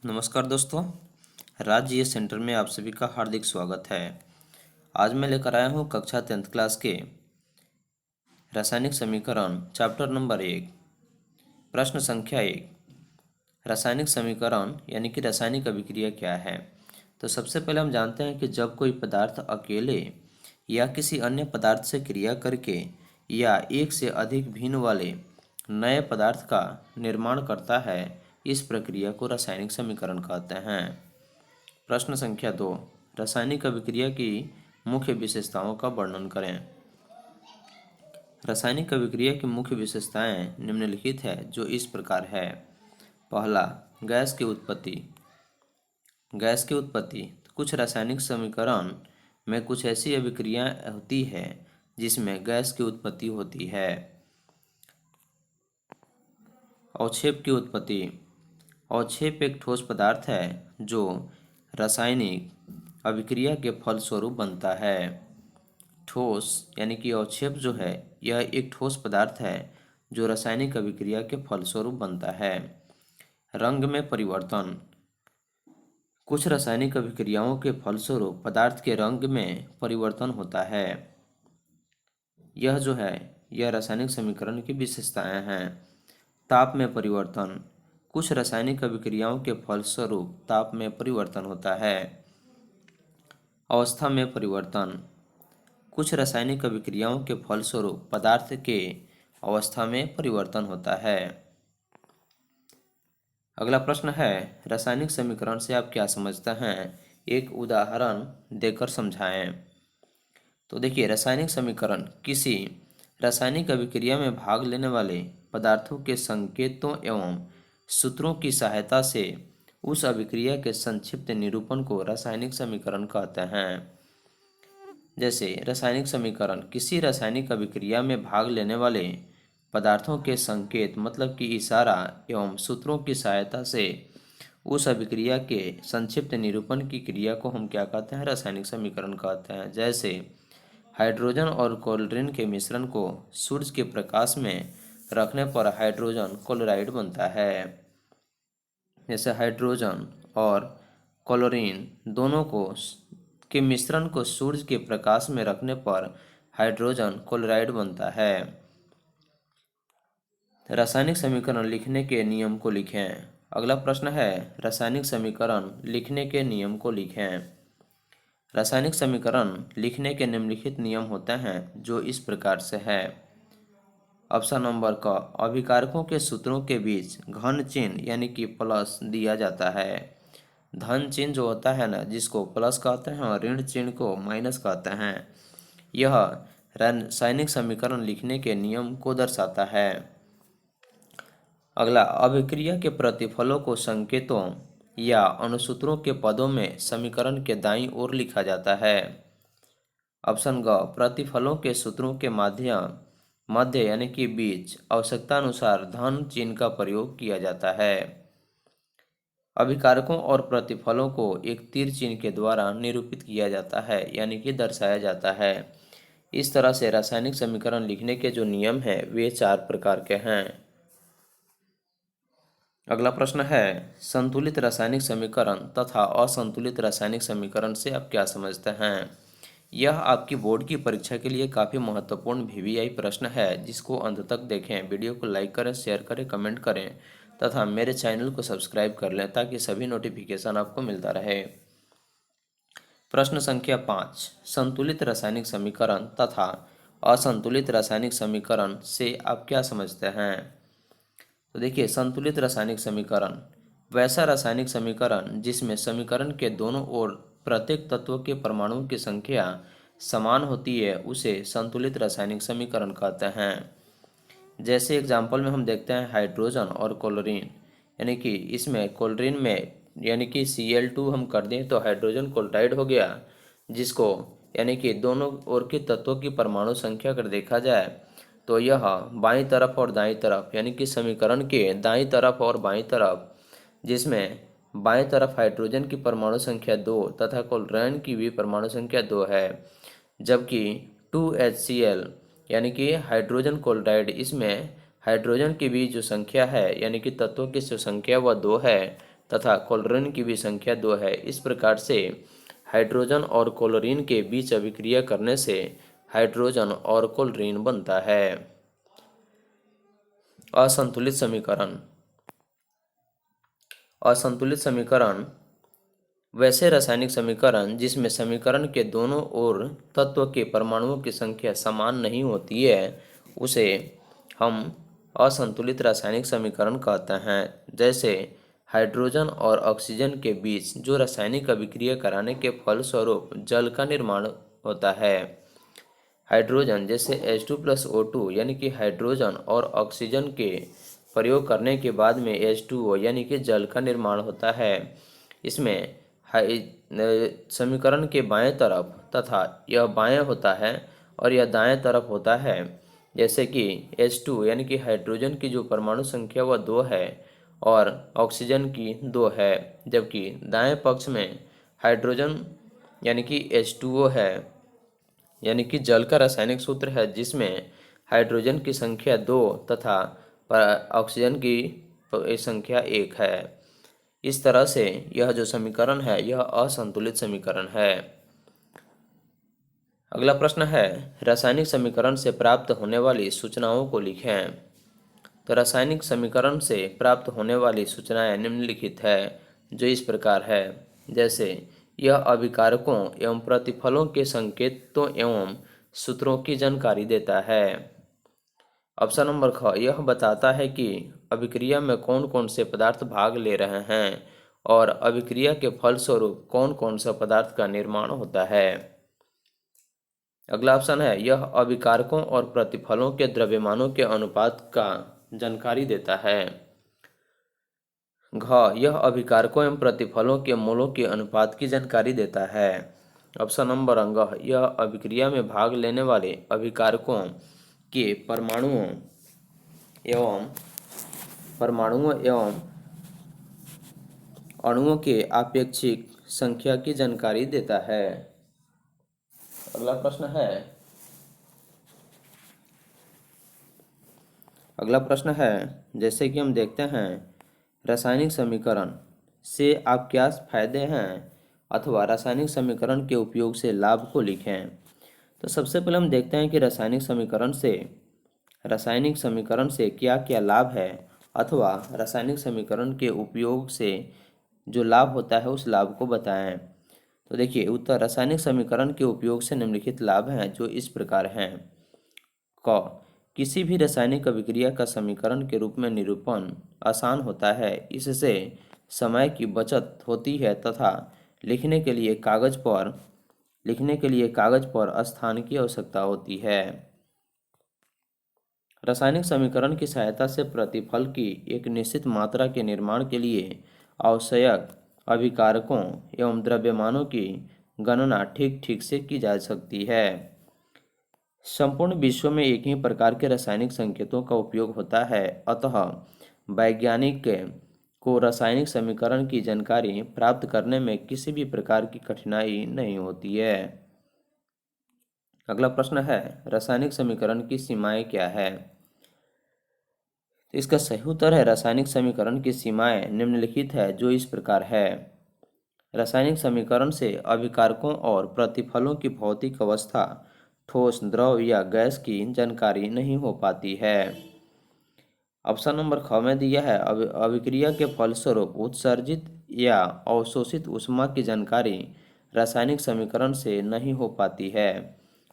नमस्कार दोस्तों, राज्य सेंटर में आप सभी का हार्दिक स्वागत है। आज मैं लेकर आया हूँ कक्षा 10th क्लास के रासायनिक समीकरण चैप्टर नंबर 1, प्रश्न संख्या 1। रासायनिक समीकरण यानी कि रासायनिक अभिक्रिया क्या है। तो सबसे पहले हम जानते हैं कि जब कोई पदार्थ अकेले या किसी अन्य पदार्थ से क्रिया करके या एक से अधिक भिन्न वाले नए पदार्थ का निर्माण करता है, इस प्रक्रिया को रासायनिक समीकरण कहते हैं। प्रश्न संख्या 2, रासायनिक अभिक्रिया की मुख्य विशेषताओं का वर्णन करें। रासायनिक अभिक्रिया की मुख्य विशेषताएं निम्नलिखित है, जो इस प्रकार है। पहला, गैस की उत्पत्ति। गैस की उत्पत्ति कुछ रासायनिक समीकरण में कुछ ऐसी अभिक्रिया होती है जिसमें गैस की उत्पत्ति होती है। अवक्षेप की उत्पत्ति। अवक्षेप एक ठोस पदार्थ है जो रासायनिक अभिक्रिया के फलस्वरूप बनता है। ठोस यानी कि अवक्षेप जो है, यह एक ठोस पदार्थ है जो रासायनिक अभिक्रिया के फलस्वरूप बनता है। रंग में परिवर्तन। कुछ रासायनिक अभिक्रियाओं के फलस्वरूप पदार्थ के रंग में परिवर्तन होता है। यह जो है, यह रासायनिक समीकरण की विशेषताएं हैं। ताप में परिवर्तन। कुछ रासायनिक अभिक्रियाओं के फलस्वरूप ताप में परिवर्तन होता है। अवस्था में परिवर्तन। कुछ रासायनिक अभिक्रियाओं के फलस्वरूप पदार्थ के अवस्था में परिवर्तन होता है। अगला प्रश्न है, रासायनिक समीकरण से आप क्या समझते हैं, एक उदाहरण देकर समझाएं। तो देखिए, रासायनिक समीकरण किसी रासायनिक अभिक्रिया में भाग लेने वाले पदार्थों के संकेतों एवं सूत्रों की सहायता से उस अभिक्रिया के संक्षिप्त निरूपण को रासायनिक समीकरण कहते हैं। जैसे रासायनिक समीकरण किसी रासायनिक अभिक्रिया में भाग लेने वाले पदार्थों के संकेत मतलब कि इशारा एवं सूत्रों की सहायता से उस अभिक्रिया के संक्षिप्त निरूपण की क्रिया को हम क्या कहते हैं, रासायनिक समीकरण कहते हैं। जैसे हाइड्रोजन और क्लोरीन के मिश्रण को सूर्य के प्रकाश में रखने पर हाइड्रोजन क्लोराइड बनता है। जैसे हाइड्रोजन और क्लोरीन दोनों को के मिश्रण को सूर्य के प्रकाश में रखने पर हाइड्रोजन क्लोराइड बनता है। रासायनिक समीकरण लिखने के नियम को लिखें। अगला प्रश्न है, रासायनिक समीकरण लिखने के नियम को लिखें। रासायनिक समीकरण लिखने के निम्नलिखित नियम होते हैं, जो इस प्रकार से है। ऑप्शन नंबर क, अभिकारकों के सूत्रों के बीच घन चिन्ह यानी कि प्लस दिया जाता है। धन चिन्ह जो होता है ना, जिसको प्लस कहते हैं, और ऋण चिन्ह को माइनस कहते हैं। यह रासायनिक समीकरण लिखने के नियम को दर्शाता है। अगला, अभिक्रिया के प्रतिफलों को संकेतों या अनुसूत्रों के पदों में समीकरण के दाईं ओर लिखा जाता है। ऑप्शन ग, प्रतिफलों के सूत्रों के मध्य यानी कि बीच आवश्यकता अनुसार धन चिन्ह का प्रयोग किया जाता है। अभिकारकों और प्रतिफलों को एक तीर चिन्ह के द्वारा निरूपित किया जाता है यानी कि दर्शाया जाता है। इस तरह से रासायनिक समीकरण लिखने के जो नियम हैं, वे 4 प्रकार के हैं। अगला प्रश्न है, संतुलित रासायनिक समीकरण तथा असंतुलित रासायनिक समीकरण से आप क्या समझते हैं। यह आपकी बोर्ड की परीक्षा के लिए काफ़ी महत्वपूर्ण वीवीआई प्रश्न है, जिसको अंत तक देखें। वीडियो को लाइक करें, शेयर करें, कमेंट करें तथा मेरे चैनल को सब्सक्राइब कर लें ताकि सभी नोटिफिकेशन आपको मिलता रहे। प्रश्न संख्या 5, संतुलित रासायनिक समीकरण तथा असंतुलित रासायनिक समीकरण से आप क्या समझते हैं। तो देखिए, संतुलित रासायनिक समीकरण वैसा रासायनिक समीकरण जिसमें समीकरण के दोनों ओर प्रत्येक तत्व के परमाणुओं की संख्या समान होती है, उसे संतुलित रासायनिक समीकरण कहते हैं। जैसे एग्जाम्पल में हम देखते हैं हाइड्रोजन और क्लोरीन, यानी कि इसमें क्लोरीन में यानी कि Cl2 हम कर दें तो हाइड्रोजन क्लोराइड हो गया, जिसको यानी कि दोनों ओर के तत्वों की परमाणु संख्या अगर देखा जाए तो यह बाईं तरफ और दाईं तरफ यानी कि समीकरण के दाईं तरफ और बाईं तरफ, जिसमें बाईं तरफ हाइड्रोजन की परमाणु संख्या 2 तथा क्लोरीन की भी परमाणु संख्या 2 है, जबकि 2HCl यानी कि हाइड्रोजन क्लोराइड, इसमें हाइड्रोजन की भी जो संख्या है यानी कि तत्वों की जो संख्या वह 2 है तथा क्लोरीन की भी संख्या 2 है। इस प्रकार से हाइड्रोजन और क्लोरीन के बीच अभिक्रिया करने से हाइड्रोजन और क्लोरीन बनता है। असंतुलित समीकरण। असंतुलित समीकरण वैसे रासायनिक समीकरण जिसमें समीकरण के दोनों ओर तत्व के परमाणुओं की संख्या समान नहीं होती है उसे हम असंतुलित रासायनिक समीकरण कहते हैं। जैसे हाइड्रोजन और ऑक्सीजन के बीच जो रासायनिक अभिक्रिया कराने के फलस्वरूप जल का निर्माण होता है। हाइड्रोजन जैसे H2+O2 यानी कि हाइड्रोजन और ऑक्सीजन के प्रयोग करने के बाद में H2O यानी कि जल का निर्माण होता है। इसमें समीकरण के बाएं तरफ तथा यह बाएं होता है और यह दाएं तरफ होता है। जैसे कि H2 यानी कि हाइड्रोजन की जो परमाणु संख्या वह 2 है और ऑक्सीजन की 2 है, जबकि दाएं पक्ष में हाइड्रोजन यानी कि H2O है, यानी कि जल का रासायनिक सूत्र है जिसमें हाइड्रोजन की संख्या 2 तथा ऑक्सीजन की संख्या 1 है। इस तरह से यह जो समीकरण है यह असंतुलित समीकरण है। अगला प्रश्न है रासायनिक समीकरण से प्राप्त होने वाली सूचनाओं को लिखें। तो रासायनिक समीकरण से प्राप्त होने वाली सूचनाएं निम्नलिखित है जो इस प्रकार है। जैसे यह अभिकारकों एवं प्रतिफलों के संकेतों एवं सूत्रों की जानकारी देता है। ऑप्शन नंबर ख, यह बताता है कि अभिक्रिया में कौन कौन से पदार्थ भाग ले रहे हैं और अभिक्रिया के फलस्वरूप कौन कौन सा पदार्थ का निर्माण होता है। अगला ऑप्शन है यह अभिकारकों और प्रतिफलों के द्रव्यमानों के अनुपात का जानकारी देता है। घ, यह अभिकारकों एवं प्रतिफलों के मोलों के अनुपात की जानकारी देता है। ऑप्शन नंबर अंग, यह अभिक्रिया में भाग लेने वाले अभिकारकों के परमाणुओं एवं अणुओं के आपेक्षिक संख्या की जानकारी देता है। अगला प्रश्न है जैसे कि हम देखते हैं रासायनिक समीकरण से आप क्या फायदे हैं अथवा रासायनिक समीकरण के उपयोग से लाभ को लिखें। तो सबसे पहले हम देखते हैं कि रासायनिक समीकरण से क्या क्या लाभ है अथवा रासायनिक समीकरण के उपयोग से जो लाभ होता है उस लाभ को बताएं। तो देखिए उत्तर, रासायनिक समीकरण के उपयोग से निम्नलिखित लाभ हैं जो इस प्रकार हैं। क, किसी भी रासायनिक अभिक्रिया का समीकरण के रूप में निरूपण आसान होता है। इससे समय की बचत होती है तथा लिखने के लिए कागज पर स्थान की आवश्यकता होती है। रासायनिक समीकरण की सहायता से प्रतिफल की एक निश्चित मात्रा के निर्माण के लिए आवश्यक अभिकारकों एवं द्रव्यमानों की गणना ठीक से की जा सकती है। संपूर्ण विश्व में एक ही प्रकार के रासायनिक संकेतों का उपयोग होता है, अतः वैज्ञानिक को रासायनिक समीकरण की जानकारी प्राप्त करने में किसी भी प्रकार की कठिनाई नहीं होती है। अगला प्रश्न है रासायनिक समीकरण की सीमाएं क्या है। तो इसका सही उत्तर है रासायनिक समीकरण की सीमाएं निम्नलिखित है जो इस प्रकार है। रासायनिक समीकरण से अभिकारकों और प्रतिफलों की भौतिक अवस्था, ठोस, द्रव या गैस की जानकारी नहीं हो पाती है। ऑप्शन नंबर ख में दिया है अभिक्रिया के फलस्वरूप उत्सर्जित या अवशोषित ऊष्मा की जानकारी रासायनिक समीकरण से नहीं हो पाती है,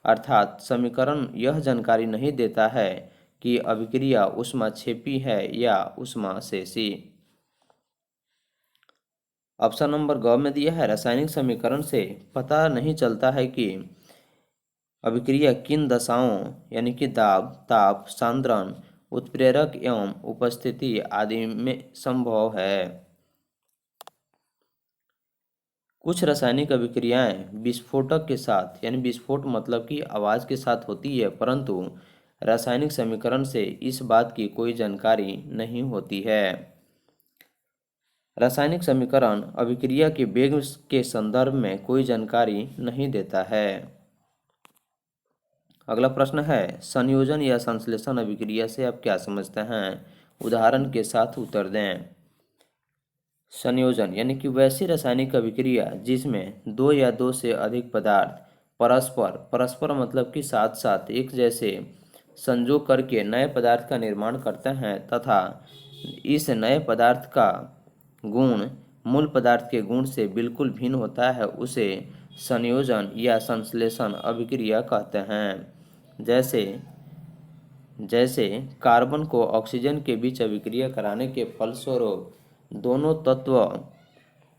अर्थात समीकरण यह जानकारी नहीं देता है कि अभिक्रिया ऊष्माक्षेपी है या ऊष्माशेषी। ऑप्शन नंबर ग में दिया है रासायनिक समीकरण से पता नहीं चलता है कि अभिक्रिया किन दशाओं यानी कि दाब, ताप, सांद्रण, उत्प्रेरक एवं उपस्थिति आदि में संभव है। कुछ रासायनिक अभिक्रियाएं विस्फोटक के साथ यानी विस्फोट मतलब कि आवाज के साथ होती है, परंतु रासायनिक समीकरण से इस बात की कोई जानकारी नहीं होती है। रासायनिक समीकरण अभिक्रिया के वेग के संदर्भ में कोई जानकारी नहीं देता है। अगला प्रश्न है संयोजन या संश्लेषण अभिक्रिया से आप क्या समझते हैं, उदाहरण के साथ उत्तर दें। संयोजन यानी कि वैसी रासायनिक अभिक्रिया जिसमें दो या दो से अधिक पदार्थ परस्पर परस्पर मतलब कि साथ साथ एक जैसे संयोग करके नए पदार्थ का निर्माण करते हैं तथा इस नए पदार्थ का गुण मूल पदार्थ के गुण से बिल्कुल भिन्न होता है, उसे संयोजन या संश्लेषण अभिक्रिया कहते हैं। जैसे जैसे कार्बन को ऑक्सीजन के बीच अभिक्रिया कराने के फलस्वरूप दोनों तत्व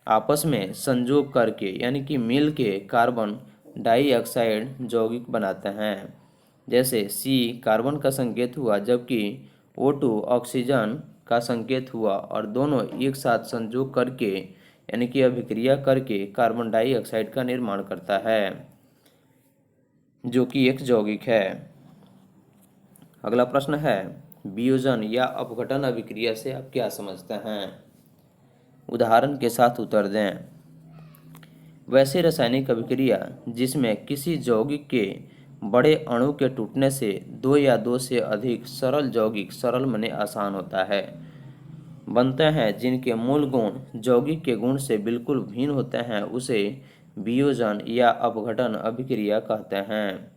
आपस में संयोग करके यानी कि मिल के कार्बन डाइऑक्साइड यौगिक बनाते हैं। जैसे सी कार्बन का संकेत हुआ जबकि O2 ऑक्सीजन का संकेत हुआ और दोनों एक साथ संयोग करके यानी कि अभिक्रिया करके कार्बन डाइऑक्साइड का निर्माण करता है जो कि एक यौगिक है। अगला प्रश्न है, वियोजन या अपघटन अभिक्रिया से आप क्या समझते हैं? उदाहरण के साथ उत्तर दें। वैसे रासायनिक अभिक्रिया जिसमें किसी यौगिक के बड़े अणु के टूटने से दो या दो से अधिक सरल यौगिक, सरल माने आसान होता है, बनते हैं जिनके मूल गुण यौगिक के गुण से बिल्कुल भिन्न होते हैं, उसे वियोजन या अपघटन अभिक्रिया कहते हैं।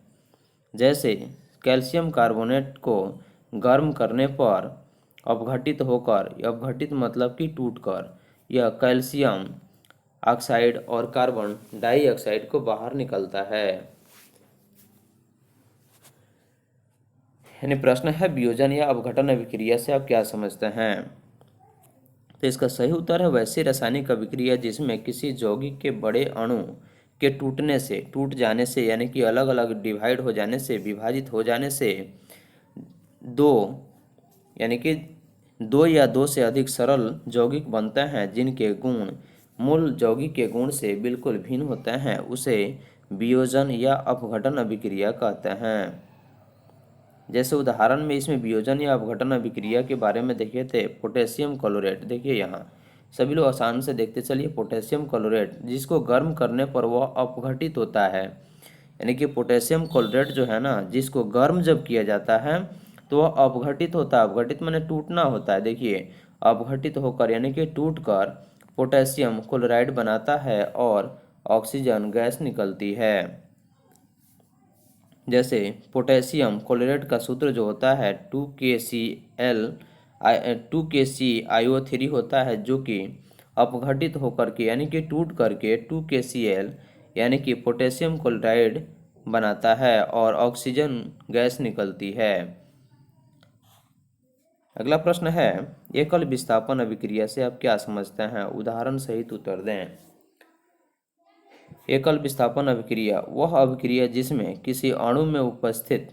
जैसे कैल्शियम कार्बोनेट को गर्म करने पर अपघटित होकर, अपघटित मतलब कि टूटकर, यह कैल्शियम ऑक्साइड और कार्बन डाइऑक्साइड को बाहर निकलता है। यानी प्रश्न है, वियोजन या अपघटन अभिक्रिया से आप क्या समझते हैं? तो इसका सही उत्तर है वैसी रासायनिक अभिक्रिया जिसमें किसी यौगिक के बड़े अणु के टूटने से, टूट जाने से यानी कि अलग अलग डिवाइड हो जाने से, विभाजित हो जाने से दो यानी कि दो या दो से अधिक सरल यौगिक बनते हैं जिनके गुण मूल यौगिक के गुण से बिल्कुल भिन्न होते हैं, उसे वियोजन या अपघटन अभिक्रिया कहते हैं। जैसे उदाहरण में इसमें वियोजन या अपघटन अभिक्रिया के बारे में देखे थे पोटेशियम क्लोरेट। देखिए यहाँ सभी लोग आसान से देखते चलिए। पोटेशियम क्लोरेट जिसको गर्म करने पर वह अपघटित होता है, यानी कि पोटेशियम क्लोरेट जो है ना, जिसको गर्म जब किया जाता है तो वह अपघटित होता है। अपघटित माने टूटना होता है। देखिए अपघटित होकर यानी कि टूट कर पोटेशियम क्लोराइड बनाता है और ऑक्सीजन गैस निकलती है। जैसे पोटेशियम क्लोरेट का सूत्र जो होता है 2KClO3 होता है, जो कि अपघटित होकर के यानी कि टूट करके 2KCl यानी कि पोटेशियम क्लोराइड बनाता है और ऑक्सीजन गैस निकलती है। अगला प्रश्न है, एकल विस्थापन अभिक्रिया से आप क्या समझते हैं? उदाहरण सहित उत्तर दें। एकल विस्थापन अभिक्रिया वह अभिक्रिया जिसमें किसी अणु में उपस्थित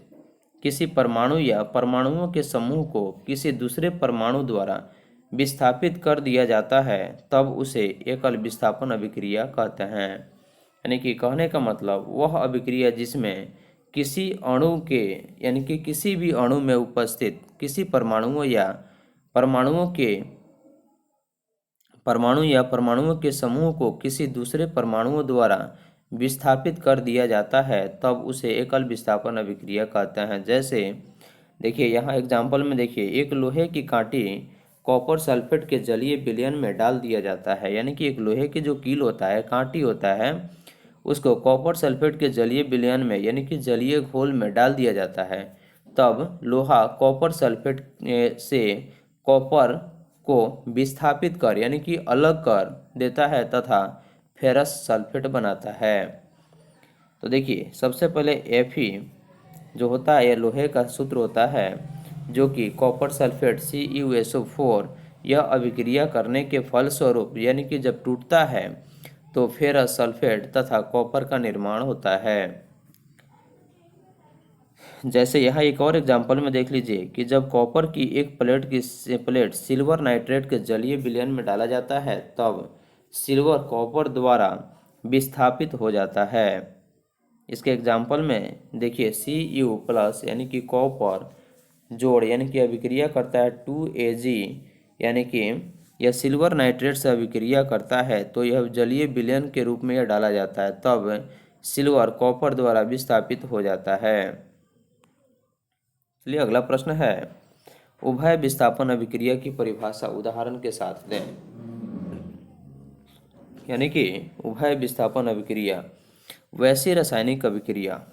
किसी परमाणु या परमाणुओं के समूह को किसी दूसरे परमाणु द्वारा विस्थापित कर दिया जाता है, तब उसे एकल विस्थापन अभिक्रिया कहते हैं। यानी कि कहने का मतलब वह अभिक्रिया जिसमें किसी अणु के यानी कि किसी भी अणु में उपस्थित किसी परमाणुओं या परमाणुओं के परमाणु या परमाणुओं के समूह को किसी दूसरे परमाणुओं द्वारा विस्थापित कर दिया जाता है, तब उसे एकल विस्थापन अभिक्रिया कहते हैं। जैसे देखिए यहाँ एग्जाम्पल में देखिए, एक लोहे की कांटी कॉपर सल्फेट के जलीय विलयन में डाल दिया जाता है। यानी कि एक लोहे के जो कील होता है, कांटी होता है, उसको कॉपर सल्फेट के जलीय विलयन में यानी कि जलीय घोल में डाल दिया जाता है, तब लोहा कॉपर सल्फेट से कॉपर को विस्थापित कर यानी कि अलग कर देता है तथा फेरस सल्फेट बनाता है। तो देखिए सबसे पहले Fe जो होता है, यह लोहे का सूत्र होता है, जो कि कॉपर सल्फेट CuSO4, यह अभिक्रिया करने के फलस्वरूप यानी कि जब टूटता है तो फेरस सल्फेट तथा कॉपर का निर्माण होता है। जैसे यहाँ एक और एग्जाम्पल में देख लीजिए कि जब कॉपर की एक प्लेट सिल्वर नाइट्रेट के जलीय विलयन में डाला जाता है, तब सिल्वर कॉपर द्वारा विस्थापित हो जाता है। इसके एग्जाम्पल में देखिए Cu प्लस यानी कि कॉपर जोड़ यानी कि अभिक्रिया करता है 2Ag, यानी कि यह सिल्वर नाइट्रेट से अभिक्रिया करता है तो यह जलीय विलयन के रूप में यह डाला जाता है, तब सिल्वर कॉपर द्वारा विस्थापित हो जाता है। चलिए अगला प्रश्न है, उभय विस्थापन अभिक्रिया की परिभाषा उदाहरण के साथ दें। यानी कि उभय विस्थापन अभिक्रिया वैसी रासायनिक अभिक्रिया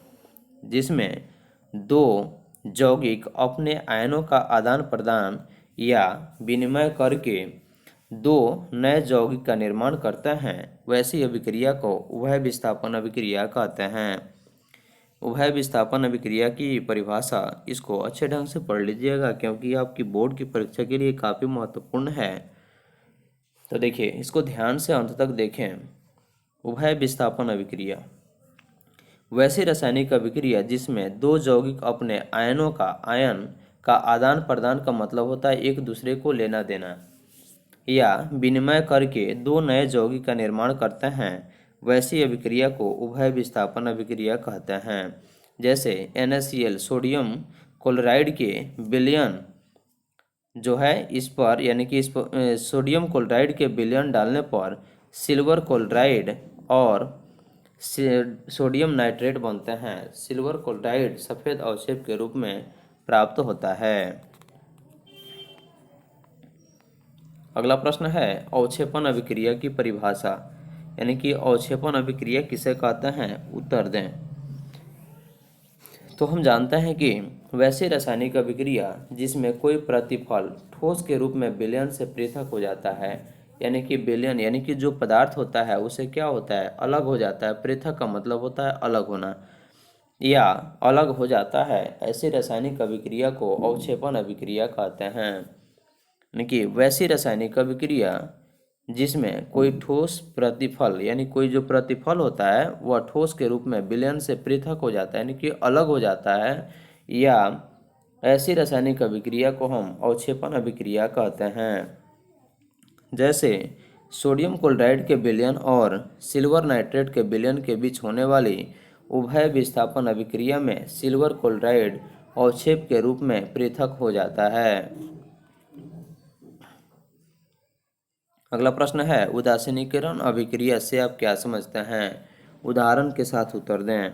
जिसमें दो यौगिक अपने आयनों का आदान प्रदान या विनिमय करके दो नए यौगिक का निर्माण करते हैं, वैसी अभिक्रिया को उभय विस्थापन अभिक्रिया कहते हैं। उभय विस्थापन अभिक्रिया की परिभाषा इसको अच्छे ढंग से पढ़ लीजिएगा, क्योंकि आपकी बोर्ड की परीक्षा के लिए काफ़ी महत्वपूर्ण है। तो देखिए, इसको ध्यान से अंत तक देखें। उभय विस्थापन अभिक्रिया वैसी रासायनिक अभिक्रिया जिसमें दो यौगिक अपने आयन का आदान प्रदान का मतलब होता है एक दूसरे को लेना देना, या विनिमय करके दो नए यौगिक का निर्माण करते हैं, वैसी अभिक्रिया को उभय विस्थापन अभिक्रिया कहते हैं। जैसे NaCl सोडियम क्लोराइड के विलयन जो है इस पर, यानी कि इस पर सोडियम क्लोराइड के विलयन डालने पर सिल्वर क्लोराइड और सोडियम नाइट्रेट बनते हैं। सिल्वर क्लोराइड सफ़ेद अवक्षेप के रूप में प्राप्त होता है। अगला प्रश्न है अवक्षेपण अभिक्रिया की परिभाषा, यानी कि अवक्षेपण अभिक्रिया किसे कहते हैं, उत्तर दें। तो हम जानते हैं कि वैसी रासायनिक अभिक्रिया जिसमें कोई प्रतिफल ठोस के रूप में विलयन से पृथक हो जाता है, यानी कि विलयन यानी कि जो पदार्थ होता है उसे क्या होता है, अलग हो जाता है। पृथक का मतलब होता है अलग होना या अलग हो जाता है, ऐसी रासायनिक अभिक्रिया को अवक्षेपण अभिक्रिया कहते हैं। यानी कि वैसी रासायनिक अभिक्रिया जिसमें कोई ठोस प्रतिफल, यानी कोई जो प्रतिफल होता है वह ठोस के रूप में विलयन से पृथक हो जाता है, यानी कि अलग हो जाता है, या ऐसी रासायनिक अभिक्रिया को हम अवक्षेपण अभिक्रिया कहते हैं। जैसे सोडियम क्लोराइड के विलयन और सिल्वर नाइट्रेट के विलयन के बीच होने वाली उभय विस्थापन अभिक्रिया में सिल्वर क्लोराइड अवक्षेप के रूप में पृथक हो जाता है। अगला प्रश्न है उदासीनीकरण अभिक्रिया से आप क्या समझते हैं, उदाहरण के साथ उत्तर दें।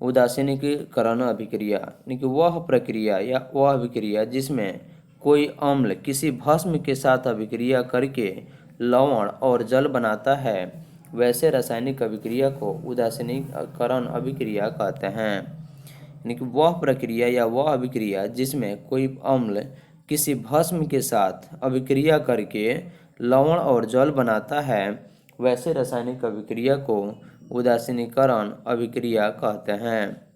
उदासीनीकरण अभिक्रिया यानी कि वह प्रक्रिया या वह अभिक्रिया जिसमें कोई अम्ल किसी भस्म के साथ अभिक्रिया करके लवण और जल बनाता है, वैसे रासायनिक अभिक्रिया को उदासीनीकरण अभिक्रिया कहते हैं। यानी कि वह प्रक्रिया या वह अभिक्रिया जिसमें कोई अम्ल किसी भस्म के साथ अभिक्रिया करके लवण और जल बनाता है, वैसे रासायनिक अभिक्रिया को उदासीनीकरण अभिक्रिया कहते हैं।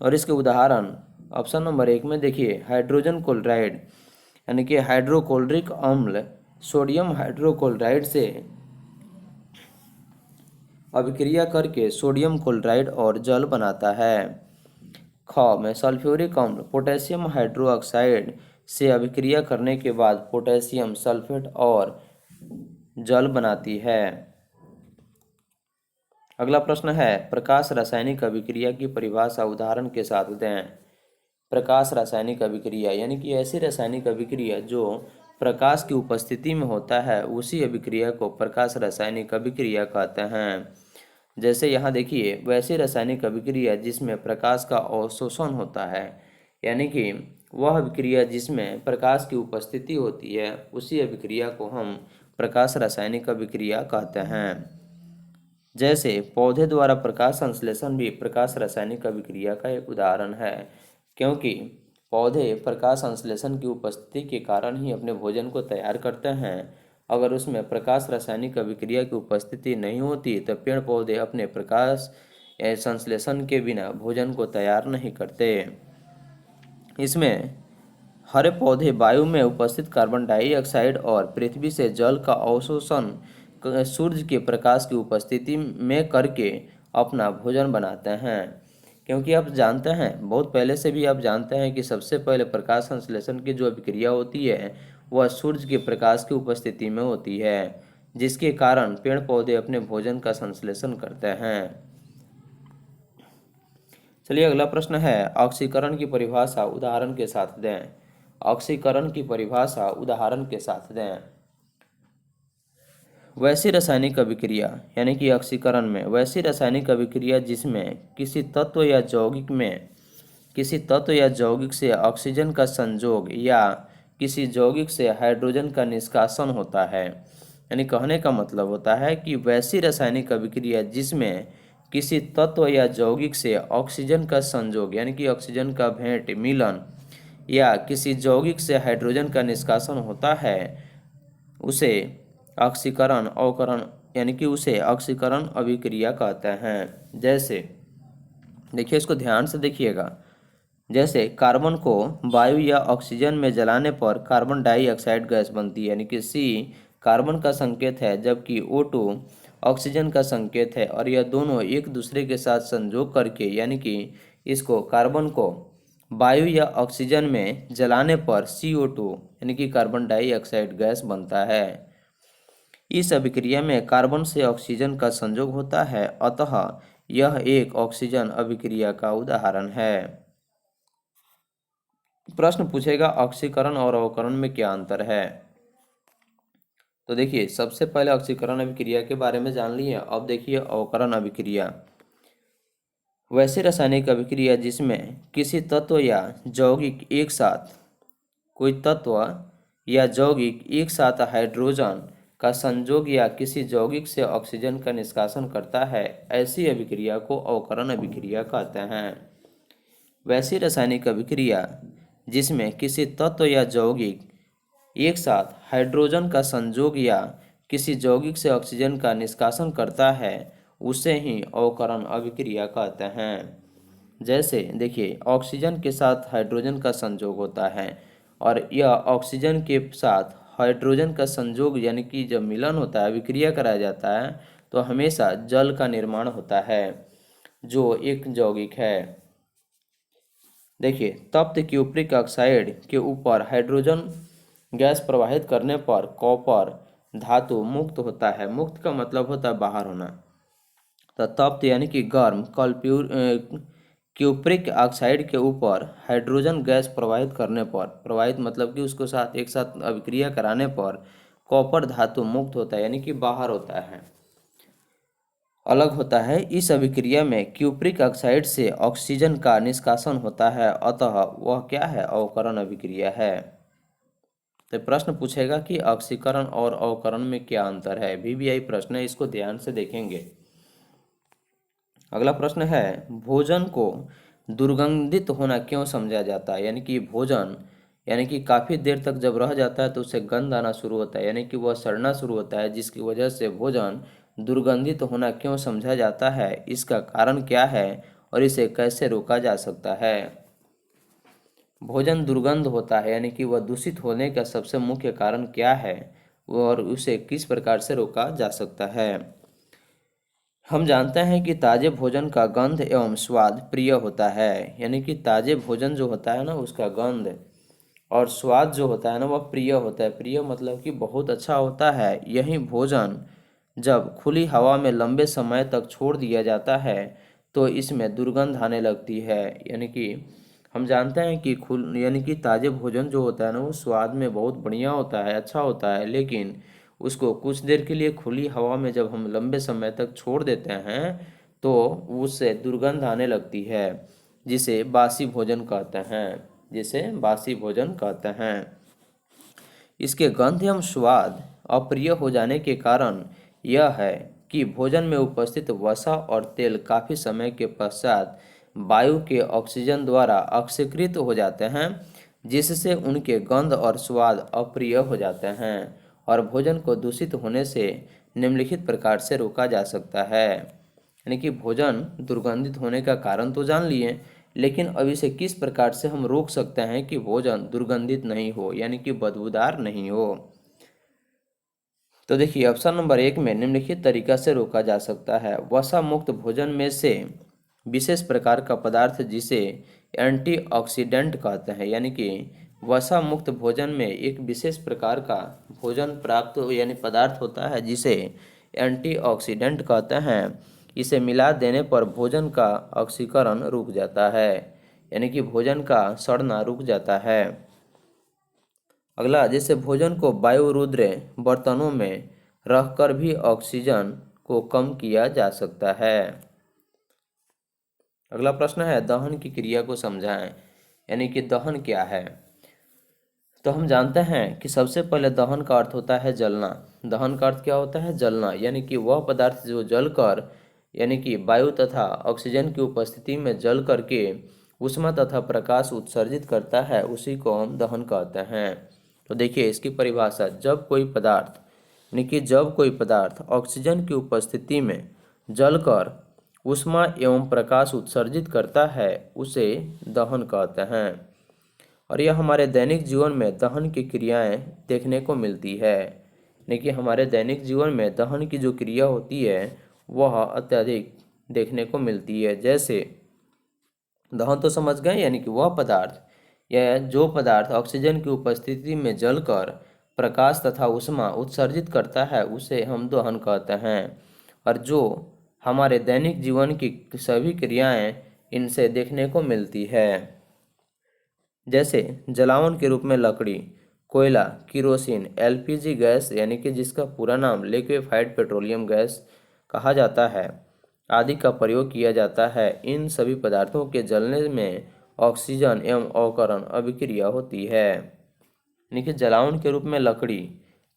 और इसके उदाहरण ऑप्शन नंबर 1 में देखिए, हाइड्रोजन क्लोराइड यानी कि हाइड्रोक्लोरिक अम्ल सोडियम हाइड्रोक्लोराइड से अभिक्रिया करके सोडियम क्लोराइड और जल बनाता है। ख में सल्फ्यूरिक अम्ल पोटेशियम हाइड्रोक्साइड से अभिक्रिया करने के बाद पोटेशियम सल्फेट और जल बनाती है। अगला प्रश्न है प्रकाश रासायनिक अभिक्रिया की परिभाषा उदाहरण के साथ दें। प्रकाश रासायनिक अभिक्रिया यानी कि ऐसी रासायनिक अभिक्रिया जो प्रकाश की उपस्थिति में होता है, उसी अभिक्रिया को प्रकाश रासायनिक अभिक्रिया कहते हैं। जैसे यहाँ देखिए, वैसी रासायनिक अभिक्रिया जिसमें प्रकाश का अवशोषण होता है, यानी कि वह अभिक्रिया जिसमें प्रकाश की उपस्थिति होती है, उसी अभिक्रिया को हम प्रकाश रासायनिक अभिक्रिया कहते हैं। जैसे पौधे द्वारा प्रकाश संश्लेषण भी प्रकाश रासायनिक अभिक्रिया का एक उदाहरण है, क्योंकि पौधे प्रकाश संश्लेषण की उपस्थिति के कारण ही अपने भोजन को तैयार करते हैं। अगर उसमें प्रकाश रासायनिक अभिक्रिया की उपस्थिति नहीं होती तो पेड़ पौधे अपने प्रकाश संश्लेषण के बिना भोजन को तैयार नहीं करते। इसमें हरे पौधे वायु में उपस्थित कार्बन डाइऑक्साइड और पृथ्वी से जल का अवशोषण सूर्य के प्रकाश की उपस्थिति में करके अपना भोजन बनाते हैं। क्योंकि आप जानते हैं, बहुत पहले से भी आप जानते हैं कि सबसे पहले प्रकाश संश्लेषण की जो अभिक्रिया होती है वह सूर्य के प्रकाश की उपस्थिति में होती है, जिसके कारण पेड़ पौधे अपने भोजन का संश्लेषण करते हैं। चलिए अगला प्रश्न है ऑक्सीकरण की परिभाषा उदाहरण के साथ दें। ऑक्सीकरण की परिभाषा उदाहरण के साथ दें। वैसी रासायनिक अभिक्रिया यानी कि ऑक्सीकरण में वैसी रासायनिक अभिक्रिया जिसमें किसी तत्व या यौगिक से ऑक्सीजन का संयोग या किसी यौगिक से हाइड्रोजन का निष्कासन होता है, यानी कहने का मतलब होता है कि वैसी रासायनिक अभिक्रिया जिसमें किसी तत्व या यौगिक से ऑक्सीजन का संयोग यानी कि ऑक्सीजन का भेंट मिलन या किसी यौगिक से हाइड्रोजन का निष्कासन होता है उसे ऑक्सीकरण अवकरण यानी कि उसे ऑक्सीकरण अभिक्रिया कहते हैं। जैसे देखिए, इसको ध्यान से देखिएगा। जैसे कार्बन को वायु या ऑक्सीजन में जलाने पर कार्बन डाइऑक्साइड गैस बनती है, यानी कि सी कार्बन का संकेत है जबकि O2 ऑक्सीजन का संकेत है, और यह दोनों एक दूसरे के साथ संयोग करके यानी कि इसको कार्बन को वायु या ऑक्सीजन में जलाने पर CO2 यानी कि कार्बन डाइऑक्साइड गैस बनता है। इस अभिक्रिया में कार्बन से ऑक्सीजन का संयोग होता है, अतः यह एक ऑक्सीजन अभिक्रिया का उदाहरण है। प्रश्न पूछेगा ऑक्सीकरण और अवकरण में क्या अंतर है। तो देखिए, सबसे पहले ऑक्सीकरण अभिक्रिया के बारे में जान लिए। अब देखिए अवकरण अभिक्रिया। वैसी रासायनिक अभिक्रिया जिसमें किसी तत्व या यौगिक एक साथ कोई तत्व या यौगिक एक साथ हाइड्रोजन का संयोग या किसी यौगिक से ऑक्सीजन का निष्कासन करता है, ऐसी अभिक्रिया को अवकरण अभिक्रिया कहते हैं। वैसी रासायनिक अभिक्रिया जिसमें किसी तत्व या यौगिक एक साथ हाइड्रोजन का संयोग या किसी यौगिक से ऑक्सीजन का निष्कासन करता है उसे ही अवकरण अभिक्रिया कहते हैं। जैसे देखिए, ऑक्सीजन के साथ हाइड्रोजन का संयोग होता है और यह ऑक्सीजन के साथ हाइड्रोजन का संयोग यानी कि जब मिलन होता है, अभिक्रिया कराया जाता है, तो हमेशा जल का निर्माण होता है जो एक यौगिक है। देखिए, तप्त क्यूप्रिक ऑक्साइड के ऊपर हाइड्रोजन गैस प्रवाहित करने पर कॉपर धातु मुक्त होता है। मुक्त का मतलब होता है बाहर होना। तो तप्त यानी कि गर्म क्यूप्रिक ऑक्साइड के ऊपर हाइड्रोजन गैस प्रवाहित करने पर, प्रवाहित मतलब कि उसको साथ एक साथ अभिक्रिया कराने पर कॉपर धातु मुक्त होता है यानी कि बाहर होता है, अलग होता है। इस अभिक्रिया में क्यूप्रिक ऑक्साइड से ऑक्सीजन का निष्कासन होता है, अतः वह क्या है, अवकरण अभिक्रिया है। तो प्रश्न पूछेगा कि ऑक्सीकरण और अवकरण में क्या अंतर है। VVI प्रश्न है, इसको ध्यान से देखेंगे। अगला प्रश्न है, भोजन को दुर्गंधित होना क्यों समझा जाता है। यानी कि भोजन यानी कि काफ़ी देर तक जब रह जाता है तो उसे गंध आना शुरू होता है, यानी कि वह सड़ना शुरू होता है, जिसकी वजह से भोजन दुर्गंधित होना क्यों समझा जाता है, इसका कारण क्या है और इसे कैसे रोका जा सकता है। भोजन दुर्गंध होता है यानी कि वह दूषित होने का सबसे मुख्य कारण क्या है और उसे किस प्रकार से रोका जा सकता है। हम जानते हैं कि ताजे भोजन का गंध एवं स्वाद प्रिय होता है, यानी कि ताजे भोजन जो होता है ना, उसका गंध और स्वाद जो होता है ना, वह प्रिय होता है। प्रिय मतलब कि बहुत अच्छा होता है। यही भोजन जब खुली हवा में लंबे समय तक छोड़ दिया जाता है तो इसमें दुर्गंध आने लगती है। यानी कि हम जानते हैं कि यानी कि ताजे भोजन जो होता है ना, वो स्वाद में बहुत बढ़िया होता है, अच्छा होता है, लेकिन उसको कुछ देर के लिए खुली हवा में जब हम लंबे समय तक छोड़ देते हैं तो उससे दुर्गंध आने लगती है, जिसे बासी भोजन कहते हैं, जिसे बासी भोजन कहते हैं। इसके गंध एवं स्वाद अप्रिय हो जाने के कारण यह है कि भोजन में उपस्थित वसा और तेल काफ़ी समय के पश्चात वायु के ऑक्सीजन द्वारा ऑक्सीकृत हो जाते हैं, जिससे उनके गंध और स्वाद अप्रिय हो जाते हैं और भोजन को दूषित होने से निम्नलिखित प्रकार से रोका जा सकता है। यानी कि भोजन दुर्गंधित होने का कारण तो जान लिए, लेकिन अब इसे किस प्रकार से हम रोक सकते हैं कि भोजन दुर्गंधित नहीं हो, यानी कि बदबूदार नहीं हो। तो देखिए, ऑप्शन नंबर 1 में निम्नलिखित तरीका से रोका जा सकता है। वसा मुक्त भोजन में से विशेष प्रकार का पदार्थ जिसे एंटीऑक्सीडेंट कहते हैं, यानी कि वसा मुक्त भोजन में एक विशेष प्रकार का भोजन प्राप्त यानी पदार्थ होता है जिसे एंटीऑक्सीडेंट कहते हैं। इसे मिला देने पर भोजन का ऑक्सीकरण रुक जाता है, यानी कि भोजन का सड़ना रुक जाता है। अगला, जैसे भोजन को वायुरुद्र बर्तनों में रखकर भी ऑक्सीजन को कम किया जा सकता है। अगला प्रश्न है, दहन की क्रिया को समझाएं। यानी कि दहन क्या है। तो हम जानते हैं कि सबसे पहले दहन का अर्थ होता है जलना। दहन का अर्थ क्या होता है? जलना, यानी कि वह पदार्थ जो जलकर, यानी कि वायु तथा ऑक्सीजन की उपस्थिति में जल करके ऊष्मा तथा प्रकाश उत्सर्जित करता है, उसी को हम दहन कहते हैं। तो देखिए इसकी परिभाषा, जब कोई पदार्थ, यानी कि जब कोई पदार्थ ऑक्सीजन की उपस्थिति में जलकर ऊष्मा एवं प्रकाश उत्सर्जित करता है, उसे दहन कहते हैं। और यह हमारे दैनिक जीवन में दहन की क्रियाएं देखने को मिलती है। लेकिन हमारे दैनिक जीवन में दहन की जो क्रिया होती है वह अत्यधिक देखने को मिलती है। जैसे दहन तो समझ गए, यानी कि वह पदार्थ या जो पदार्थ ऑक्सीजन की उपस्थिति में जलकर प्रकाश तथा ऊष्मा उत्सर्जित करता है, उसे हम दहन कहते हैं। और जो हमारे दैनिक जीवन की सभी क्रियाएं इनसे देखने को मिलती है। जैसे जलावन के रूप में लकड़ी, कोयला, किरोसिन, एलपीजी गैस, यानी कि जिसका पूरा नाम लिक्विफाइड पेट्रोलियम गैस कहा जाता है, आदि का प्रयोग किया जाता है। इन सभी पदार्थों के जलने में ऑक्सीजन एवं अवकरण अभिक्रिया होती है। यानी कि जलावन के रूप में लकड़ी,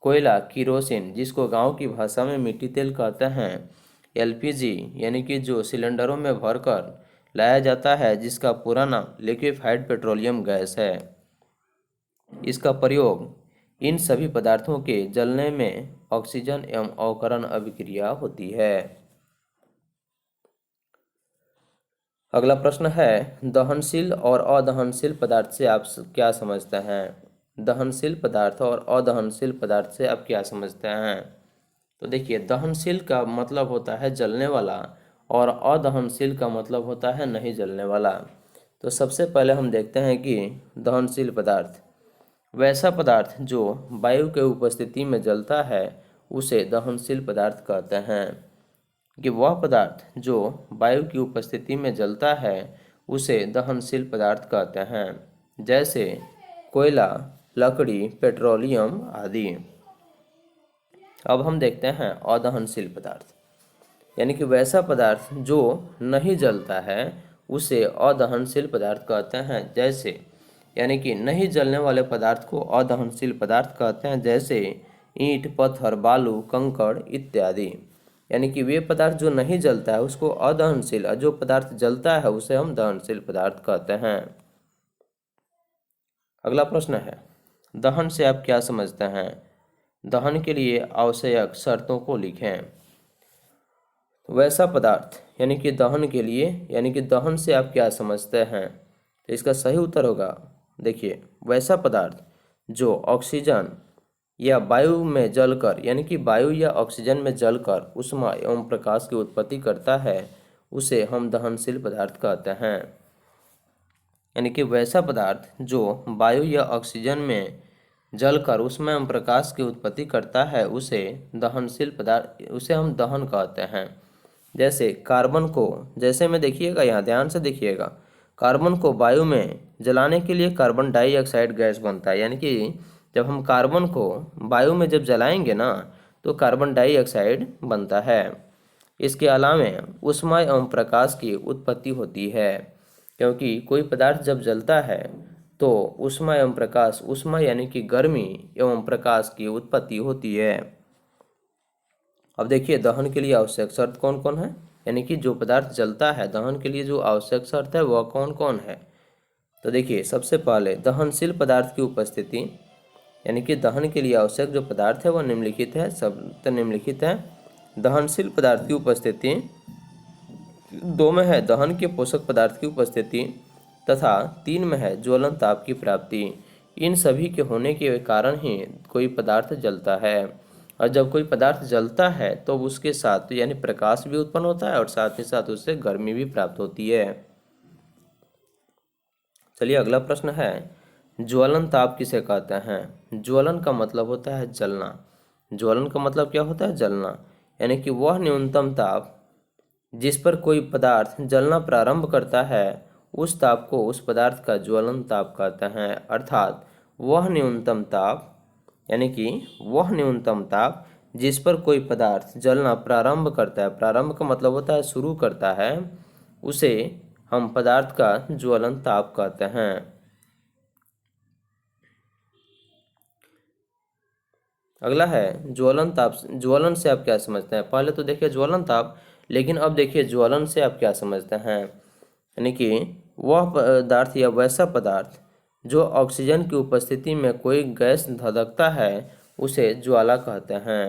कोयला, किरोसिन, जिसको गांव की भाषा में मिट्टी तेल कहते हैं, एलपीजी, यानी कि जो सिलेंडरों में भरकर लाया जाता है, जिसका पूरा नाम लिक्विफाइड पेट्रोलियम गैस है। इसका प्रयोग इन सभी पदार्थों के जलने में ऑक्सीजन एवं अवकरण अभिक्रिया होती है। अगला प्रश्न है, दहनशील और अदहनशील पदार्थ से आप क्या समझते हैं? दहनशील पदार्थ और अदहनशील पदार्थ से आप क्या समझते हैं? तो देखिए, दहनशील का मतलब होता है जलने वाला और अदहनशील का मतलब होता है नहीं जलने वाला। तो सबसे पहले हम देखते हैं कि दहनशील पदार्थ वैसा पदार्थ जो वायु के उपस्थिति में जलता है, उसे दहनशील पदार्थ कहते हैं। कि वह पदार्थ जो वायु की उपस्थिति में जलता है, उसे दहनशील पदार्थ कहते हैं। जैसे कोयला, लकड़ी, पेट्रोलियम आदि। अब हम देखते हैं अदहनशील पदार्थ, यानी कि वैसा पदार्थ जो नहीं जलता है, उसे अदहनशील पदार्थ कहते हैं। जैसे, यानी कि नहीं जलने वाले पदार्थ को अदहनशील पदार्थ कहते हैं। जैसे ईंट, पत्थर, बालू, कंकड़ इत्यादि। यानी कि वे पदार्थ जो नहीं जलता है उसको अदहनशील, और जो पदार्थ जलता है उसे हम दहनशील पदार्थ कहते हैं। अगला प्रश्न है, दहन से आप क्या समझते हैं? दहन के लिए आवश्यक शर्तों को लिखें। वैसा पदार्थ, यानी कि दहन के लिए, यानी कि दहन से आप क्या समझते हैं? तो इसका सही उत्तर होगा, देखिए, वैसा पदार्थ जो ऑक्सीजन या वायु में जलकर, यानी कि वायु या ऑक्सीजन में जलकर ऊष्मा एवं प्रकाश की उत्पत्ति करता है, उसे हम दहनशील पदार्थ कहते हैं। यानी कि वैसा पदार्थ जो वायु या ऑक्सीजन में जलकर ऊष्मा एवं प्रकाश की उत्पत्ति करता है, उसे दहनशील पदार्थ, उसे हम दहन कहते हैं। जैसे कार्बन को, जैसे में देखिएगा, यहाँ ध्यान से देखिएगा, कार्बन को वायु में जलाने के लिए कार्बन डाइऑक्साइड गैस बनता है। यानी कि जब हम कार्बन को वायु में जब जलाएंगे ना, तो कार्बन डाइऑक्साइड बनता है। इसके अलावा ऊष्मा एवं प्रकाश की उत्पत्ति होती है, क्योंकि कोई पदार्थ जब जलता है तो ऊष्मा एवं प्रकाश, ऊष्मा यानी कि गर्मी एवं प्रकाश की उत्पत्ति होती है। अब देखिए, दहन के लिए आवश्यक शर्त कौन कौन है, यानी कि जो पदार्थ जलता है, दहन के लिए जो आवश्यक शर्त है वह कौन कौन है? तो देखिए, सबसे पहले दहनशील पदार्थ की उपस्थिति, यानी कि दहन के लिए आवश्यक जो पदार्थ है वह निम्नलिखित है, सब निम्नलिखित है। दहनशील पदार्थ की उपस्थिति, 2 में है दहन के पोषक पदार्थ की उपस्थिति, तथा 3 में है ज्वलन ताप की प्राप्ति। इन सभी के होने के कारण ही कोई पदार्थ जलता है। और जब कोई पदार्थ जलता है तो उसके साथ यानी प्रकाश भी उत्पन्न होता है और साथ ही साथ उससे गर्मी भी प्राप्त होती है। चलिए अगला प्रश्न है, ज्वलन ताप किसे कहते हैं? ज्वलन का मतलब होता है जलना। ज्वलन का मतलब क्या होता है? जलना, यानी कि वह न्यूनतम ताप जिस पर कोई पदार्थ जलना प्रारंभ करता है, उस ताप को उस पदार्थ का ज्वलन ताप कहते हैं। अर्थात वह न्यूनतम ताप, यानी कि वह न्यूनतम ताप जिस पर कोई पदार्थ जलना प्रारंभ करता है, प्रारंभ का मतलब होता है शुरू करता है, उसे हम पदार्थ का ज्वलन ताप कहते हैं। अगला है ज्वलन ताप। ज्वलन से आप क्या समझते हैं? पहले तो देखिए ज्वलन ताप, लेकिन अब देखिए ज्वलन से आप क्या समझते हैं। यानी कि वह पदार्थ या वैसा पदार्थ जो ऑक्सीजन की उपस्थिति में कोई गैस धधकता है उसे ज्वाला कहते हैं।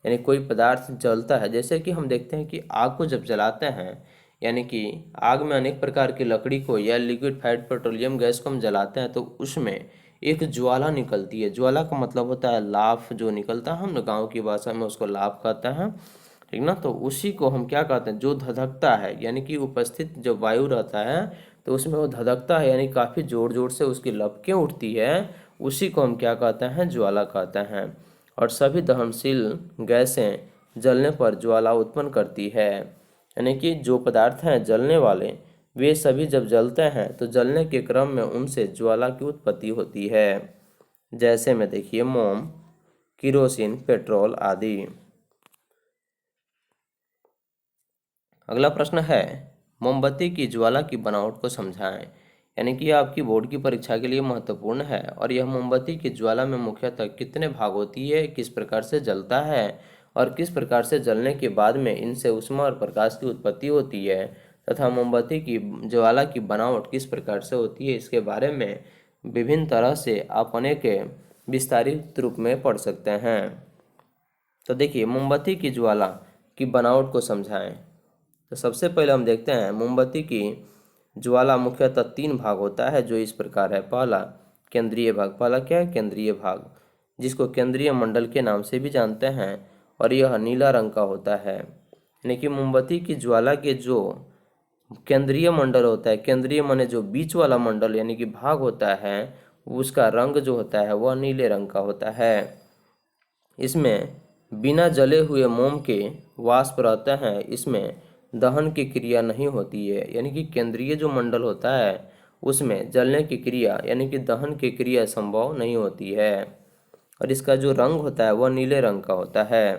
यानी कोई पदार्थ जलता है, जैसे कि हम देखते हैं कि आग को जब जलाते हैं, यानी कि आग में अनेक प्रकार की लकड़ी को या लिक्विफाइड पेट्रोलियम गैस को हम जलाते हैं तो उसमें एक ज्वाला निकलती है। ज्वाला का मतलब होता है लाफ, जो निकलता है, हम ना गाँव की भाषा में उसको लाफ कहते हैं, ठीक ना। तो उसी को हम क्या कहते हैं, जो धधकता है, यानी कि उपस्थित जब वायु रहता है तो उसमें वो धधकता है, यानी काफ़ी जोर जोर से उसकी लपकें उठती है, उसी को हम क्या कहते हैं, ज्वाला कहते हैं। और सभी दहनशील गैसें जलने पर ज्वाला उत्पन्न करती है। यानी कि जो पदार्थ हैं जलने वाले, वे सभी जब जलते हैं तो जलने के क्रम में उनसे ज्वाला की उत्पत्ति होती है। जैसे में देखिए मोम, किरोसिन, पेट्रोल आदि। अगला प्रश्न है मोमबत्ती की ज्वाला की बनावट को समझाएं। यानी कि आपकी बोर्ड की परीक्षा के लिए महत्वपूर्ण है। और यह मोमबत्ती की ज्वाला में मुख्यतः कितने भाग होती है, किस प्रकार से जलता है और किस प्रकार से जलने के बाद में इनसे ऊष्मा और प्रकाश की उत्पत्ति होती है, तथा मोमबत्ती की ज्वाला की बनावट किस प्रकार से होती है, इसके बारे में विभिन्न तरह से आप अनेक विस्तारित रूप में पढ़ सकते हैं। तो देखिए मोमबत्ती की ज्वाला की बनावट को समझाएं। तो सबसे पहले हम देखते हैं मोमबत्ती की ज्वाला मुख्यतः तीन भाग होता है, जो इस प्रकार है। पहला केंद्रीय भाग। पहला क्या है? केंद्रीय भाग, जिसको केंद्रीय मंडल के नाम से भी जानते हैं, और यह नीला रंग का होता है। यानी कि मोमबत्ती की ज्वाला के जो केंद्रीय मंडल होता है, केंद्रीय माने जो बीच वाला मंडल यानी कि भाग होता है, उसका रंग जो होता है वह नीले रंग का होता है। इसमें बिना जले हुए मोम के वाष्प रहते हैं, इसमें दहन की क्रिया नहीं होती है। यानी कि केंद्रीय जो मंडल होता है उसमें जलने की क्रिया यानी कि दहन की क्रिया संभव नहीं होती है। और इसका जो रंग होता है वह नीले रंग का होता है,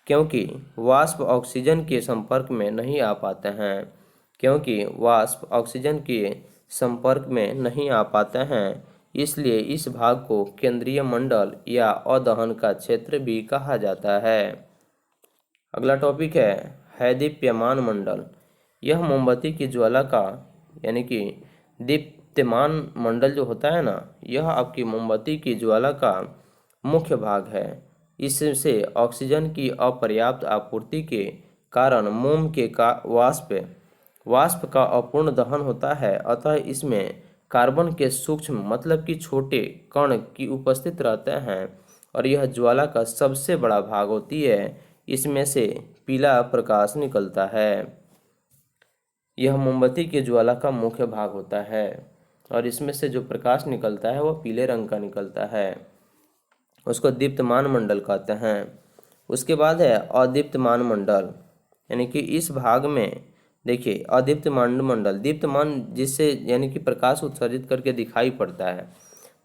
क्योंकि वाष्प ऑक्सीजन के संपर्क में नहीं आ पाते हैं। क्योंकि वाष्प ऑक्सीजन के संपर्क में नहीं आ पाते हैं, इसलिए इस भाग को केंद्रीय मंडल या अदहन का क्षेत्र भी कहा जाता है। अगला टॉपिक है दीप्यमान मंडल। यह मोमबत्ती की ज्वाला का यानी कि दीप्यमान मंडल जो होता है ना, यह आपकी मोमबत्ती की ज्वाला का मुख्य भाग है। इससे ऑक्सीजन की अपर्याप्त आपूर्ति के कारण मोम के का वाष्प का अपूर्ण दहन होता है, अतः इसमें कार्बन के सूक्ष्म मतलब कि छोटे कण की उपस्थित रहते हैं, और यह ज्वाला का सबसे बड़ा भाग होती है। इसमें से पीला प्रकाश निकलता है। यह मोमबत्ती की ज्वाला का मुख्य भाग होता है, और इसमें से जो प्रकाश निकलता है वह पीले रंग का निकलता है। उसको दीप्तमान मंडल कहते हैं। उसके बाद है अदीप्तमान मंडल। यानी कि इस भाग में देखिए अदीप्तमान मंडल, दीप्तमान जिससे यानी कि प्रकाश उत्सर्जित करके दिखाई पड़ता है।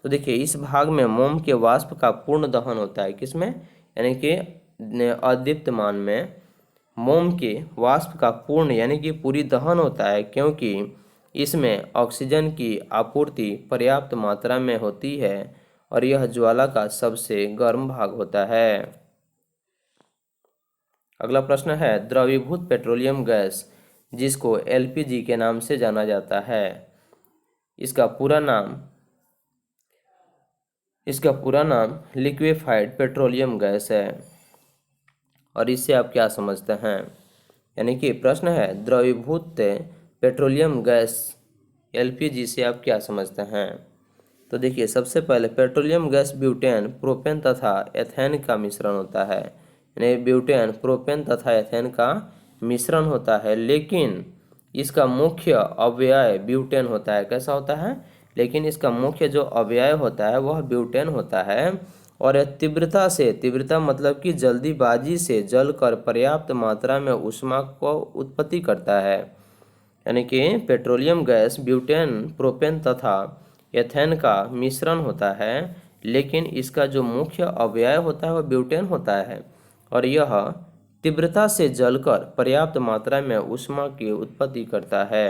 तो देखिए इस भाग में मोम के वाष्प का पूर्ण दहन होता है। किसमें? यानी कि अदीप्तमान में मोम के वाष्प का पूर्ण यानी कि पूरी दहन होता है, क्योंकि इसमें ऑक्सीजन की आपूर्ति पर्याप्त मात्रा में होती है, और यह ज्वाला का सबसे गर्म भाग होता है। अगला प्रश्न है द्रवीभूत पेट्रोलियम गैस, जिसको एलपीजी के नाम से जाना जाता है, इसका पूरा नाम लिक्विफाइड पेट्रोलियम गैस है। और इससे आप क्या समझते हैं? यानी कि प्रश्न है द्रवीभूत पेट्रोलियम गैस एलपीजी से आप क्या समझते हैं। तो देखिए सबसे पहले पेट्रोलियम गैस ब्यूटेन, प्रोपेन तथा एथेन का मिश्रण होता है। यानी ब्यूटेन, प्रोपेन तथा एथेन का मिश्रण होता है, लेकिन इसका मुख्य अवयव ब्यूटेन होता है। कैसा होता है? लेकिन इसका मुख्य जो अवयव होता है वह ब्यूटेन होता है, और यह तीव्रता मतलब कि जल्दीबाजी से जलकर पर्याप्त मात्रा में ऊष्मा को उत्पत्ति करता है। यानी कि पेट्रोलियम गैस ब्यूटेन, प्रोपेन तथा एथेन का मिश्रण होता है, लेकिन इसका जो मुख्य अवयव होता है वह ब्यूटेन होता है, और यह तीव्रता से जलकर पर्याप्त मात्रा में ऊष्मा की उत्पत्ति करता है।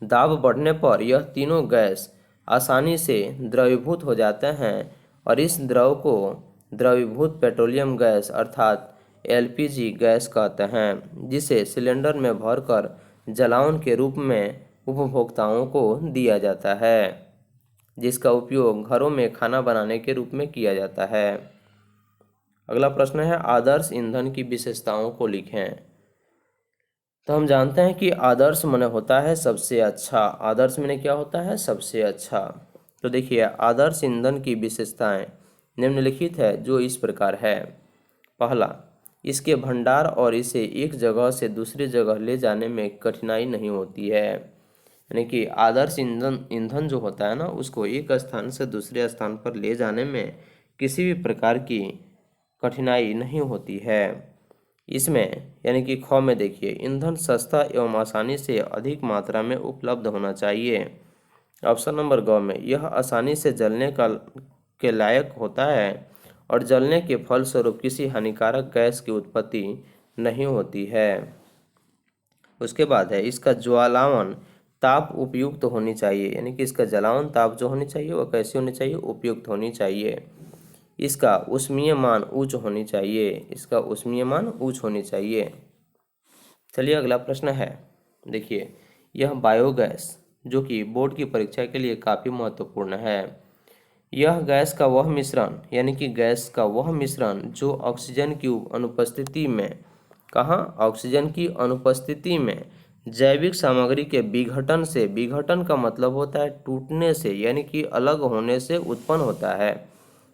दाब बढ़ने पर यह तीनों गैस आसानी से द्रवीभूत हो जाते हैं, और इस द्रव को द्रवीभूत पेट्रोलियम गैस अर्थात एलपीजी गैस कहते हैं, जिसे सिलेंडर में भरकर जलावन के रूप में उपभोक्ताओं को दिया जाता है, जिसका उपयोग घरों में खाना बनाने के रूप में किया जाता है। अगला प्रश्न है, आदर्श ईंधन की विशेषताओं को लिखें। तो हम जानते हैं कि आदर्श माने होता है सबसे अच्छा। आदर्श माने क्या होता है? सबसे अच्छा। तो देखिए, आदर्श ईंधन की विशेषताएं निम्नलिखित है, जो इस प्रकार है। पहला, इसके भंडार और इसे एक जगह से दूसरी जगह ले जाने में कठिनाई नहीं होती है। यानी कि आदर्श ईंधन ईंधन जो होता है ना, उसको एक स्थान से दूसरे स्थान पर ले जाने में किसी भी प्रकार की कठिनाई नहीं होती है। इसमें यानी कि ख में देखिए, ईंधन सस्ता एवं आसानी से अधिक मात्रा में उपलब्ध होना चाहिए। ऑप्शन नंबर ग में, यह आसानी से जलने के लायक होता है और जलने के फलस्वरूप किसी हानिकारक गैस की उत्पत्ति नहीं होती है। उसके बाद है, इसका ज्वालावन ताप उपयुक्त होनी चाहिए। यानी कि इसका जलावन ताप जो होनी चाहिए वह कैसी होनी चाहिए? उपयुक्त होनी चाहिए। इसका ऊष्मीय मान उच्च होनी चाहिए। इसका ऊष्मीय मान उच्च होनी चाहिए। चलिए अगला प्रश्न है, देखिए, यह बायोगैस जो कि बोर्ड की परीक्षा के लिए काफ़ी महत्वपूर्ण है। यह गैस का वह मिश्रण, यानी कि गैस का वह मिश्रण जो ऑक्सीजन की अनुपस्थिति में, कहाँ? ऑक्सीजन की अनुपस्थिति में जैविक सामग्री के विघटन से, विघटन का मतलब होता है टूटने से, यानी कि अलग होने से उत्पन्न होता है।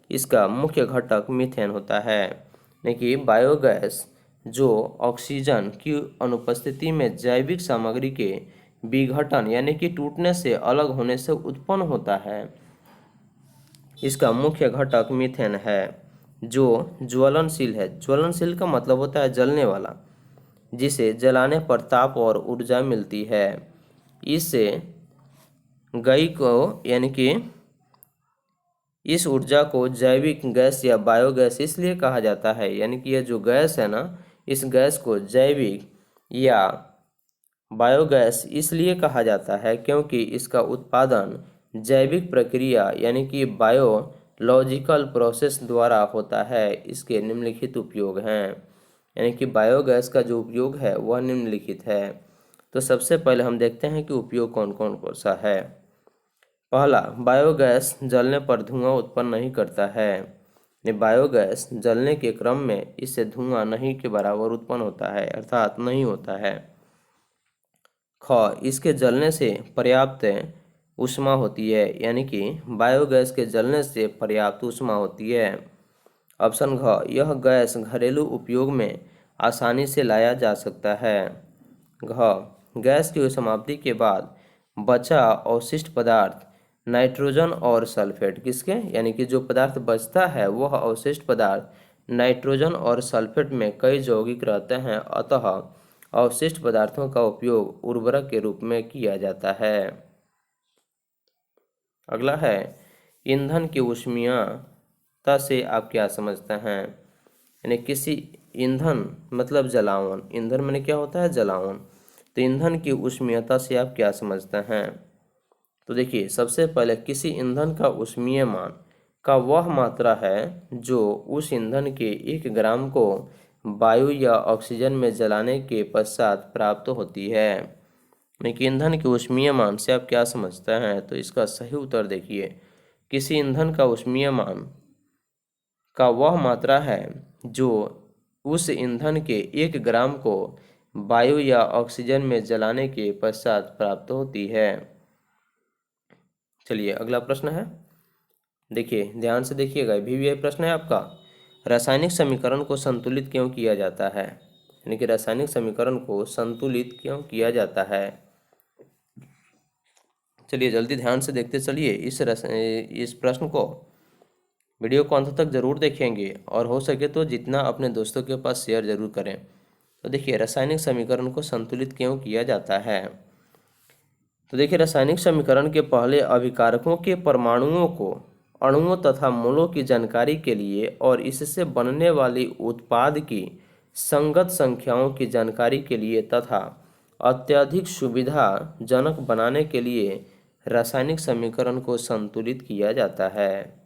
इसका मुख्य घटक मीथेन होता है। यानी कि बायोगैस जो ऑक्सीजन की अनुपस्थिति में जैविक सामग्री के विघटन यानी कि टूटने से अलग होने से उत्पन्न होता है, इसका मुख्य घटक मीथेन है, जो ज्वलनशील है। ज्वलनशील का मतलब होता है जलने वाला, जिसे जलाने पर ताप और ऊर्जा मिलती है। इससे गई को यानी कि इस ऊर्जा को जैविक गैस या बायोगैस इसलिए कहा जाता है, यानी कि यह जो गैस है ना, इस गैस को जैविक या बायोगैस इसलिए कहा जाता है क्योंकि इसका उत्पादन जैविक प्रक्रिया यानी कि बायोलॉजिकल प्रोसेस द्वारा होता है। इसके निम्नलिखित उपयोग हैं, यानी कि बायोगैस का जो उपयोग है वह निम्नलिखित है। तो सबसे पहले हम देखते हैं कि उपयोग कौन कौन सा है। पहला, बायोगैस जलने पर धुआं उत्पन्न नहीं करता है। ये बायोगैस जलने के क्रम में इससे धुआं नहीं के बराबर उत्पन्न होता है, अर्थात नहीं होता है। ख, इसके जलने से पर्याप्त ऊष्मा होती है, यानी कि बायोगैस के जलने से पर्याप्त ऊष्मा होती है। ऑप्शन घ, यह गैस घरेलू उपयोग में आसानी से लाया जा सकता है। घ, गैस की समाप्ति के बाद बचा अवशिष्ट पदार्थ नाइट्रोजन और सल्फेट, किसके? यानी कि जो पदार्थ बचता है वह अवशिष्ट पदार्थ नाइट्रोजन और सल्फेट में कई यौगिक रहते हैं, अतः अवशिष्ट पदार्थों का उपयोग उर्वरक के रूप में किया जाता है। अगला है, ईंधन की ऊष्मीयता से आप क्या समझते हैं? यानी किसी ईंधन मतलब जलावन, ईंधन माने क्या होता है? जलावन। तो ईंधन की ऊष्मीयता से आप क्या समझते हैं? तो देखिए, सबसे पहले किसी ईंधन का ऊष्मीय मान का वह मात्रा है जो उस ईंधन के 1 ग्राम को वायु या ऑक्सीजन में जलाने के पश्चात प्राप्त होती है। लेकिन ईंधन के ऊष्मीय मान से आप क्या समझते हैं? तो इसका सही उत्तर देखिए, किसी ईंधन का ऊष्मीय मान का वह मात्रा है जो उस ईंधन के 1 ग्राम को वायु या ऑक्सीजन में जलाने के पश्चात प्राप्त होती है। चलिए अगला प्रश्न है, देखिए ध्यान से देखिएगा, भी यह प्रश्न है आपका। रासायनिक समीकरण को संतुलित क्यों किया जाता है? यानी कि रासायनिक समीकरण को संतुलित क्यों किया जाता है? चलिए जल्दी ध्यान से देखते चलिए इस प्रश्न को। वीडियो को अंत तक जरूर देखेंगे और हो सके तो जितना अपने दोस्तों के पास शेयर जरूर करें। तो देखिए, रासायनिक समीकरण को संतुलित क्यों किया जाता है? तो देखिए, रासायनिक समीकरण के पहले अभिकारकों के परमाणुओं को अणुओं तथा मोलों की जानकारी के लिए और इससे बनने वाली उत्पाद की संगत संख्याओं की जानकारी के लिए तथा अत्यधिक सुविधाजनक बनाने के लिए रासायनिक समीकरण को संतुलित किया जाता है।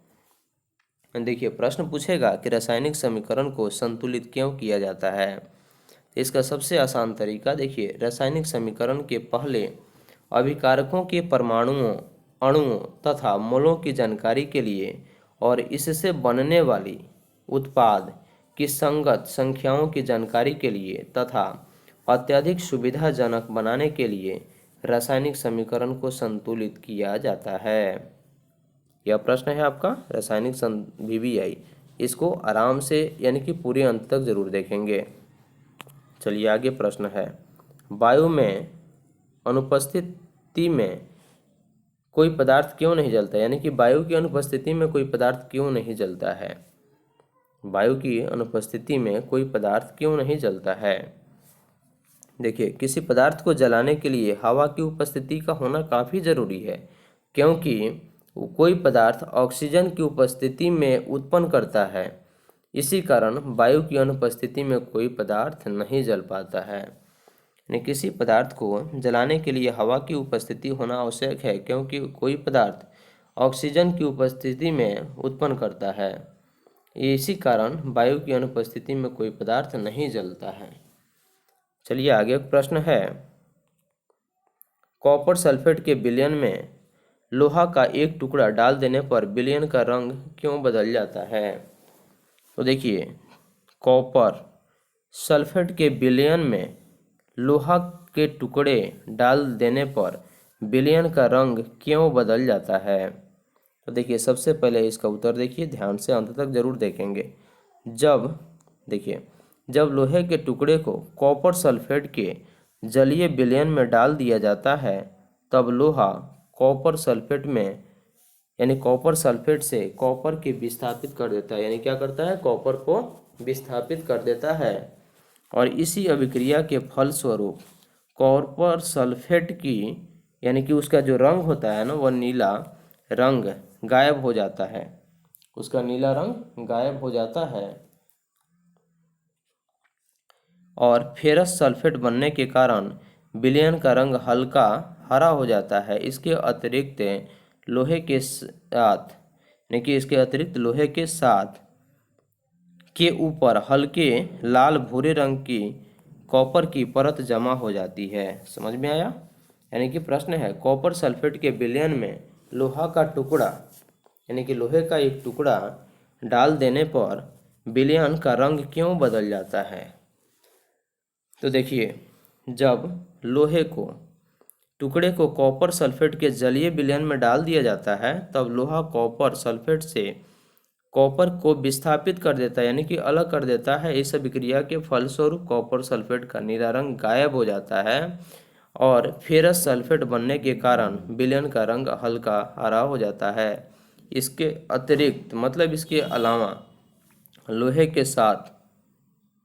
देखिए प्रश्न पूछेगा कि रासायनिक समीकरण को संतुलित क्यों किया जाता है। इसका सबसे आसान तरीका देखिए, रासायनिक समीकरण के पहले अभिकारकों के परमाणुओं, अणुओं तथा मोलों की जानकारी के लिए और इससे बनने वाली उत्पाद की संगत संख्याओं की जानकारी के लिए तथा अत्यधिक सुविधाजनक बनाने के लिए रासायनिक समीकरण को संतुलित किया जाता है। यह प्रश्न है आपका रासायनिक VBI, इसको आराम से यानी कि पूरे अंत तक जरूर देखेंगे। चलिए आगे प्रश्न है, वायु में अनुपस्थिति में कोई पदार्थ क्यों नहीं जलता, यानी कि वायु की अनुपस्थिति में कोई पदार्थ क्यों नहीं जलता है। वायु की अनुपस्थिति में कोई पदार्थ क्यों नहीं जलता है। देखिए किसी पदार्थ को जलाने के लिए हवा की उपस्थिति का होना काफ़ी ज़रूरी है, क्योंकि कोई पदार्थ ऑक्सीजन की उपस्थिति में उत्पन्न करता है। इसी कारण वायु की अनुपस्थिति में कोई पदार्थ नहीं जल पाता है। यानी किसी पदार्थ को जलाने के लिए हवा की उपस्थिति होना आवश्यक है, क्योंकि कोई पदार्थ ऑक्सीजन की उपस्थिति में उत्पन्न करता है। इसी कारण वायु की अनुपस्थिति में कोई पदार्थ नहीं जलता है। चलिए आगे प्रश्न है, कॉपर सल्फेट के विलयन में लोहा का एक टुकड़ा डाल देने पर विलयन का रंग क्यों बदल जाता है। तो देखिए कॉपर सल्फेट के विलयन में लोहा के टुकड़े डाल देने पर विलयन का रंग क्यों बदल जाता है। तो देखिए सबसे पहले इसका उत्तर देखिए, ध्यान से अंत तक जरूर देखेंगे। जब लोहे के टुकड़े को कॉपर सल्फेट के जलीय विलयन में डाल दिया जाता है, तब लोहा कॉपर सल्फेट में यानी कॉपर सल्फेट से कॉपर के विस्थापित कर देता है, यानी क्या करता है, कॉपर को विस्थापित कर देता है। और इसी अभिक्रिया के फलस्वरूप कॉपर सल्फेट की यानी कि उसका जो रंग होता है ना, वह नीला रंग गायब हो जाता है, उसका नीला रंग गायब हो जाता है। और फेरस सल्फेट बनने के कारण विलयन का रंग हल्का हरा हो जाता है। इसके अतिरिक्त लोहे के साथ के ऊपर हल्के लाल भूरे रंग की कॉपर की परत जमा हो जाती है। समझ में आया। यानी कि प्रश्न है, कॉपर सल्फेट के विलयन में लोहा का टुकड़ा यानी कि लोहे का एक टुकड़ा डाल देने पर विलयन का रंग क्यों बदल जाता है। तो देखिए जब लोहे को टुकड़े को कॉपर सल्फेट के जलीय विलयन में डाल दिया जाता है, तब लोहा कॉपर सल्फेट से कॉपर को विस्थापित कर देता है, यानी कि अलग कर देता है। इस अभिक्रिया के फलस्वरूप कॉपर सल्फेट का नीला रंग गायब हो जाता है और फेरस सल्फेट बनने के कारण विलयन का रंग हल्का हरा हो जाता है। इसके अतिरिक्त मतलब इसके अलावा लोहे के साथ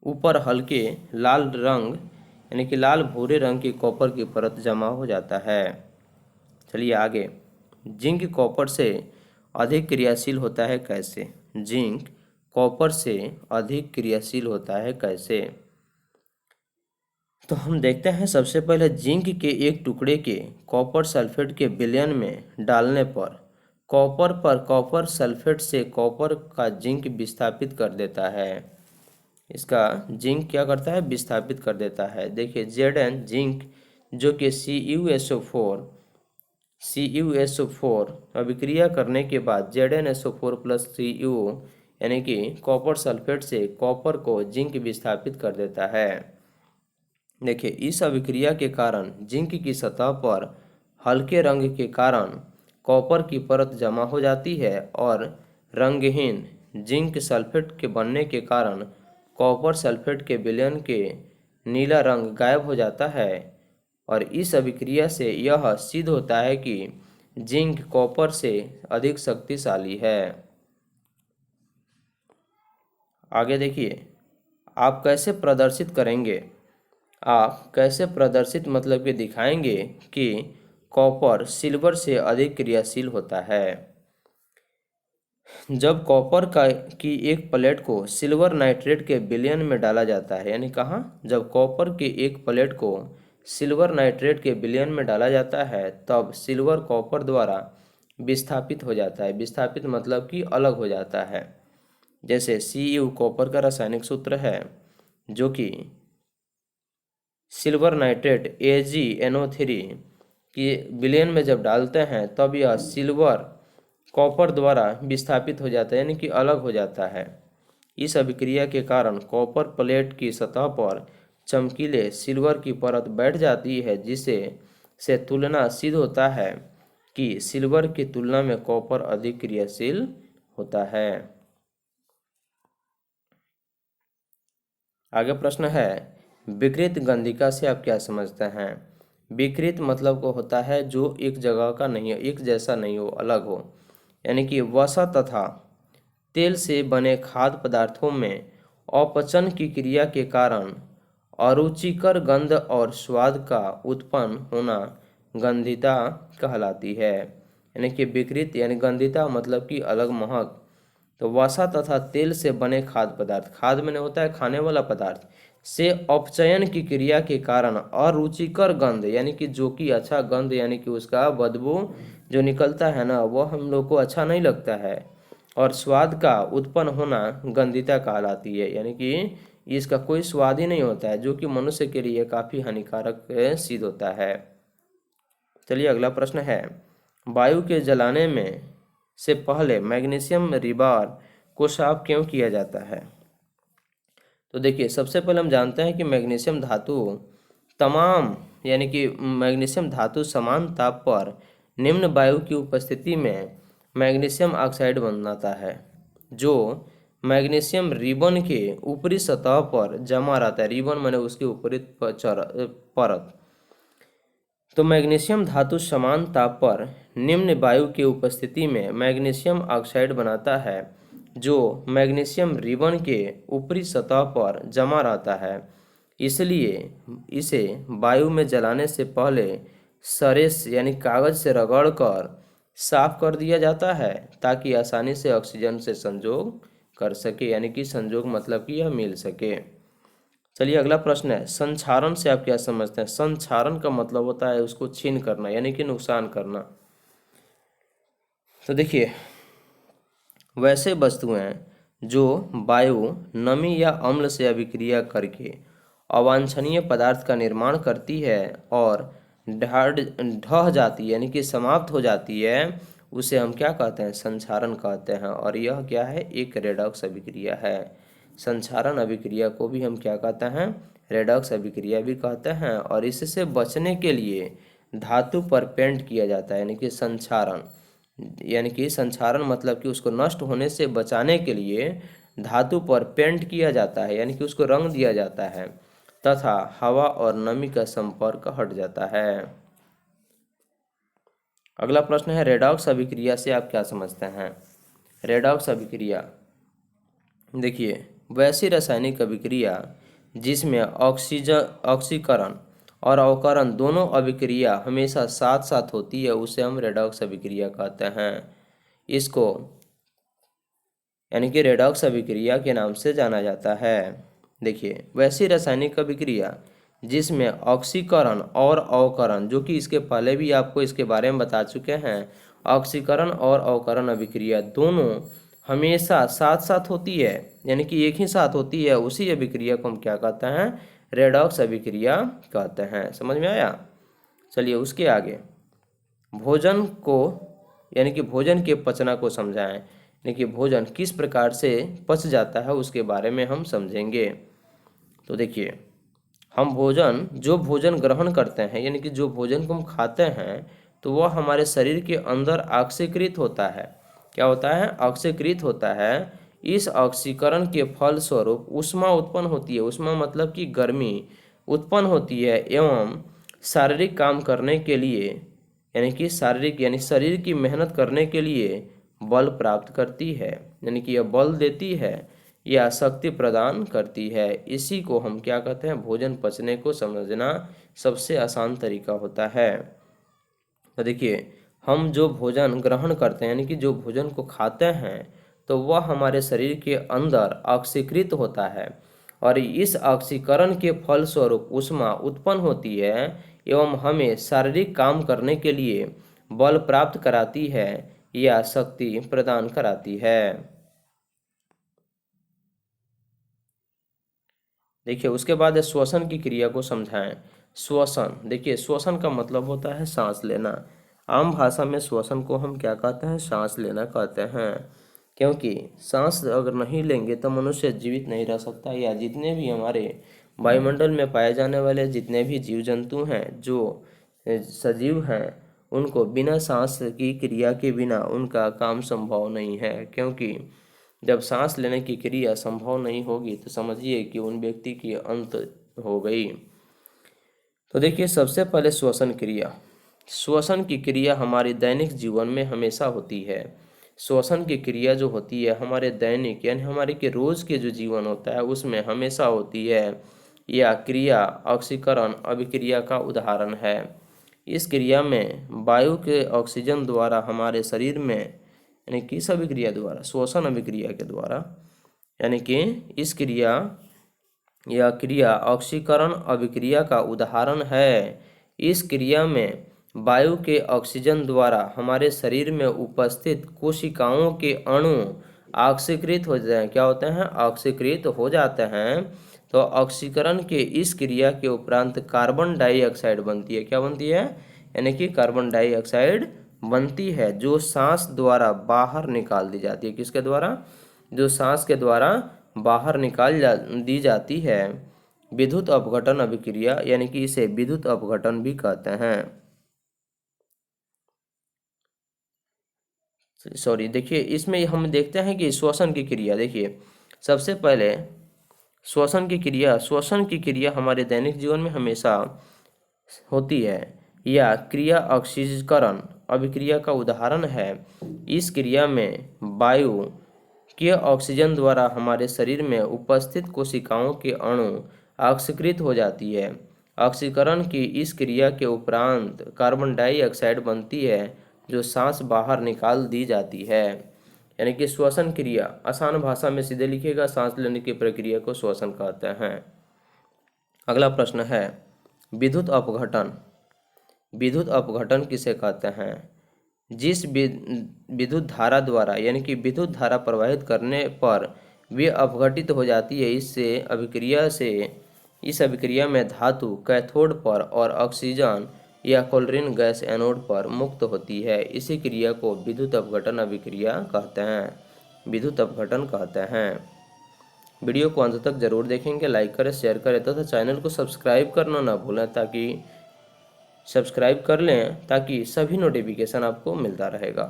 ऊपर हल्के लाल रंग यानी कि लाल भूरे रंग की कॉपर की परत जमा हो जाता है। चलिए आगे, जिंक कॉपर से अधिक क्रियाशील होता है कैसे। जिंक कॉपर से अधिक क्रियाशील होता है कैसे। तो हम देखते हैं, सबसे पहले जिंक के एक टुकड़े के कॉपर सल्फेट के विलयन में डालने पर कॉपर सल्फेट से कॉपर का जिंक विस्थापित कर देता है। इसका जिंक क्या करता है, विस्थापित कर देता है। देखिए Zn जिंक जो कि CuSO4 अभिक्रिया करने के बाद ZnSO4 प्लस Cu यानी कि कॉपर सल्फेट से कॉपर को जिंक विस्थापित कर देता है। देखिए इस अभिक्रिया के कारण जिंक की सतह पर हल्के रंग के कारण कॉपर की परत जमा हो जाती है और रंगहीन जिंक सल्फेट के बनने के कारण कॉपर सल्फेट के विलयन के नीला रंग गायब हो जाता है। और इस अभिक्रिया से यह सिद्ध होता है कि जिंक कॉपर से अधिक शक्तिशाली है। आगे देखिए, आप कैसे प्रदर्शित करेंगे, आप कैसे प्रदर्शित मतलब कि दिखाएंगे कि कॉपर सिल्वर से अधिक क्रियाशील होता है। जब कॉपर की एक प्लेट को सिल्वर नाइट्रेट के विलयन में डाला जाता है, यानी कहाँ, जब कॉपर की एक प्लेट को सिल्वर नाइट्रेट के विलयन में डाला जाता है, तब सिल्वर कॉपर द्वारा विस्थापित हो जाता है। विस्थापित मतलब कि अलग हो जाता है। जैसे Cu कॉपर का रासायनिक सूत्र है, जो कि सिल्वर नाइट्रेट AgNO3 की विलयन में जब डालते हैं तब यह सिल्वर कॉपर द्वारा विस्थापित हो जाता है, यानी कि अलग हो जाता है। इस अभिक्रिया के कारण कॉपर प्लेट की सतह पर चमकीले सिल्वर की परत बैठ जाती है, जिससे से तुलना सिद्ध होता है कि सिल्वर की तुलना में कॉपर अधिक क्रियाशील होता है। आगे प्रश्न है, विकृत गंधिका से आप क्या समझते हैं? विकृत मतलब को होता है जो एक जगह का नहीं हो, एक जैसा नहीं हो, अलग हो। यानी कि वसा तथा तेल से बने खाद्य पदार्थों में अपचन की क्रिया के कारण अरुचिकर गंध और स्वाद का उत्पन्न होना गंधिता कहलाती है। यानी कि विकृत यानी गंधिता मतलब कि अलग महक। तो वसा तथा तेल से बने खाद्य पदार्थ, खाद्य में होता है खाने वाला पदार्थ, से अपचयन की क्रिया के कारण अरुचिकर गंध, यानी कि जो कि अच्छा गंध यानी कि उसका बदबू जो निकलता है ना, वो हम लोग को अच्छा नहीं लगता है, और स्वाद का उत्पन्न होना गंधिता कहलाती है। यानी कि इसका कोई स्वाद ही नहीं होता है, जो कि मनुष्य के लिए काफ़ी हानिकारक सिद्ध होता है। चलिए अगला प्रश्न है, वायु के जलाने में से पहले मैग्नीशियम रिबार को साफ क्यों किया जाता है? तो देखिए, सबसे पहले हम जानते हैं कि मैग्नीशियम धातु तमाम यानी कि मैग्नीशियम धातु समान ताप पर निम्न वायु की उपस्थिति में मैग्नीशियम ऑक्साइड बनाता है, जो मैग्नीशियम रिबन के ऊपरी सतह पर जमा रहता है। रिबन माने उसके ऊपरी परत। तो मैग्नीशियम धातु समान ताप पर निम्न वायु की उपस्थिति में मैग्नीशियम ऑक्साइड बनाता है, जो मैग्नीशियम रिबन के ऊपरी सतह पर जमा रहता है। इसलिए इसे वायु में जलाने से पहले सरेस यानी कागज से रगड़कर साफ कर दिया जाता है, ताकि आसानी से ऑक्सीजन से संयोग कर सके, यानी कि संयोग मतलब कि यह मिल सके। चलिए अगला प्रश्न है, संक्षारण से आप क्या समझते हैं? संक्षारण का मतलब होता है उसको छीन करना, यानी कि नुकसान करना। तो देखिए, वैसे वस्तुएं जो वायु, नमी या अम्ल से अभिक्रिया करके अवांछनीय पदार्थ का निर्माण करती है और ढह जाती है, यानी कि समाप्त हो जाती है, उसे हम क्या कहते हैं? संक्षारण कहते हैं। और यह क्या है? एक रेडॉक्स अभिक्रिया है। संक्षारण अभिक्रिया को भी हम क्या कहते हैं? रेडॉक्स अभिक्रिया भी कहते हैं। और इससे बचने के लिए धातु पर पेंट किया जाता है, यानी कि संक्षारण। यानी कि संक्षारण मतलब कि उसको नष्ट होने से बचाने के लिए धातु पर पेंट किया जाता है, यानी कि उसको रंग दिया जाता है, तथा हवा और नमी का संपर्क हट जाता है। अगला प्रश्न है, रेडॉक्स अभिक्रिया से आप क्या समझते हैं? रेडॉक्स अभिक्रिया, देखिए, वैसी रासायनिक अभिक्रिया जिसमें ऑक्सीकरण और अवकरण दोनों अभिक्रिया हमेशा साथ साथ होती है, उसे हम रेडॉक्स अभिक्रिया कहते हैं। इसको यानी कि रेडॉक्स अभिक्रिया के नाम से जाना जाता है। देखिए, वैसी रासायनिक अभिक्रिया जिसमें ऑक्सीकरण और अवकरण, जो कि इसके पहले भी आपको इसके बारे में बता चुके हैं, ऑक्सीकरण और अवकरण अभिक्रिया दोनों हमेशा साथ साथ होती है, यानी कि एक ही साथ होती है, उसी अभिक्रिया को हम क्या कहते हैं? रेडॉक्स अभिक्रिया कहते हैं। समझ में आया? चलिए उसके आगे भोजन को यानी कि भोजन के पचना को समझाएं। यानी कि भोजन किस प्रकार से पच जाता है उसके बारे में हम समझेंगे। तो देखिए, हम जो भोजन ग्रहण करते हैं, यानी कि जो भोजन को हम खाते हैं, तो वह हमारे शरीर के अंदर ऑक्सीकृत होता है। क्या होता है? ऑक्सीकृत होता है। इस ऑक्सीकरण के फल स्वरूप ऊष्मा उत्पन्न होती है। ऊष्मा मतलब कि गर्मी उत्पन्न होती है, एवं शारीरिक काम करने के लिए यानी कि शारीरिक यानी शरीर की मेहनत करने के लिए बल प्राप्त करती है, यानी कि यह बल देती है या शक्ति प्रदान करती है। इसी को हम क्या कहते हैं? भोजन पचने को समझना सबसे आसान तरीका होता है। तो देखिए, हम जो भोजन ग्रहण करते हैं, यानी कि जो भोजन को खाते हैं, तो वह हमारे शरीर के अंदर ऑक्सीकृत होता है, और इस ऑक्सीकरण के फलस्वरूप ऊष्मा उत्पन्न होती है, एवं हमें शारीरिक काम करने के लिए बल प्राप्त कराती है या शक्ति प्रदान कराती है। देखिए उसके बाद है श्वसन की क्रिया को समझाएं। श्वसन, देखिए श्वसन का मतलब होता है सांस लेना। आम भाषा में श्वसन को हम क्या कहते हैं? सांस लेना कहते हैं। क्योंकि सांस अगर नहीं लेंगे तो मनुष्य जीवित नहीं रह सकता, या जितने भी हमारे वायुमंडल में पाए जाने वाले जितने भी जीव जंतु हैं जो सजीव हैं, उनको बिना सांस की क्रिया के बिना उनका काम संभव नहीं है। क्योंकि जब सांस लेने की क्रिया संभव नहीं होगी तो समझिए कि उन व्यक्ति की अंत हो गई। तो देखिए सबसे पहले श्वसन क्रिया। श्वसन की क्रिया हमारे दैनिक जीवन में हमेशा होती है। श्वसन की क्रिया जो होती है हमारे दैनिक यानी हमारे के रोज के जो जीवन होता है उसमें हमेशा होती है। यह क्रिया ऑक्सीकरण अभिक्रिया का उदाहरण है। इस क्रिया में वायु के ऑक्सीजन द्वारा हमारे शरीर में, यानी किस अभिक्रिया द्वारा? श्वसन अभिक्रिया के द्वारा, यानी कि इस क्रिया यह क्रिया ऑक्सीकरण अभिक्रिया का उदाहरण है। इस क्रिया में वायु के ऑक्सीजन द्वारा हमारे शरीर में उपस्थित कोशिकाओं के अणु ऑक्सीकृत हो जाते हैं। क्या होते हैं? ऑक्सीकृत हो जाते हैं। तो ऑक्सीकरण के इस क्रिया के उपरांत कार्बन डाइऑक्साइड बनती है। क्या बनती है? यानी कि कार्बन डाइऑक्साइड बनती है जो सांस द्वारा बाहर निकाल दी जाती है। किसके द्वारा? जो सांस के द्वारा बाहर दी जाती है। विद्युत अपघटन अभिक्रिया, यानी कि इसे विद्युत अपघटन भी कहते हैं। सॉरी, देखिए इसमें हम देखते हैं कि श्वसन की क्रिया, देखिए सबसे पहले श्वसन की क्रिया हमारे दैनिक जीवन में हमेशा होती है। यह क्रिया ऑक्सीकरण अभिक्रिया का उदाहरण है। इस क्रिया में वायु के ऑक्सीजन द्वारा हमारे शरीर में उपस्थित कोशिकाओं के अणु ऑक्सीकृत हो जाती है। ऑक्सीकरण की इस क्रिया के उपरांत कार्बन डाइऑक्साइड बनती है जो सांस बाहर निकाल दी जाती है। यानी कि श्वसन क्रिया, आसान भाषा में सीधे लिखिएगा, सांस लेने की प्रक्रिया को श्वसन कहते हैं। अगला प्रश्न है विद्युत अपघटन। विद्युत अपघटन किसे कहते हैं? जिस विद्युत धारा द्वारा, यानी कि विद्युत धारा प्रवाहित करने पर वे अपघटित हो जाती है, इस अभिक्रिया में धातु कैथोड पर और ऑक्सीजन या क्लोरीन गैस एनोड पर मुक्त होती है। इसी क्रिया को विद्युत अपघटन अभिक्रिया कहते हैं। विद्युत अपघटन कहते हैं। वीडियो को अंत तक जरूर देखेंगे, लाइक करें, शेयर करें तथा चैनल को सब्सक्राइब करना ना भूलें, ताकि सब्सक्राइब कर लें ताकि सभी नोटिफिकेशन आपको मिलता रहेगा।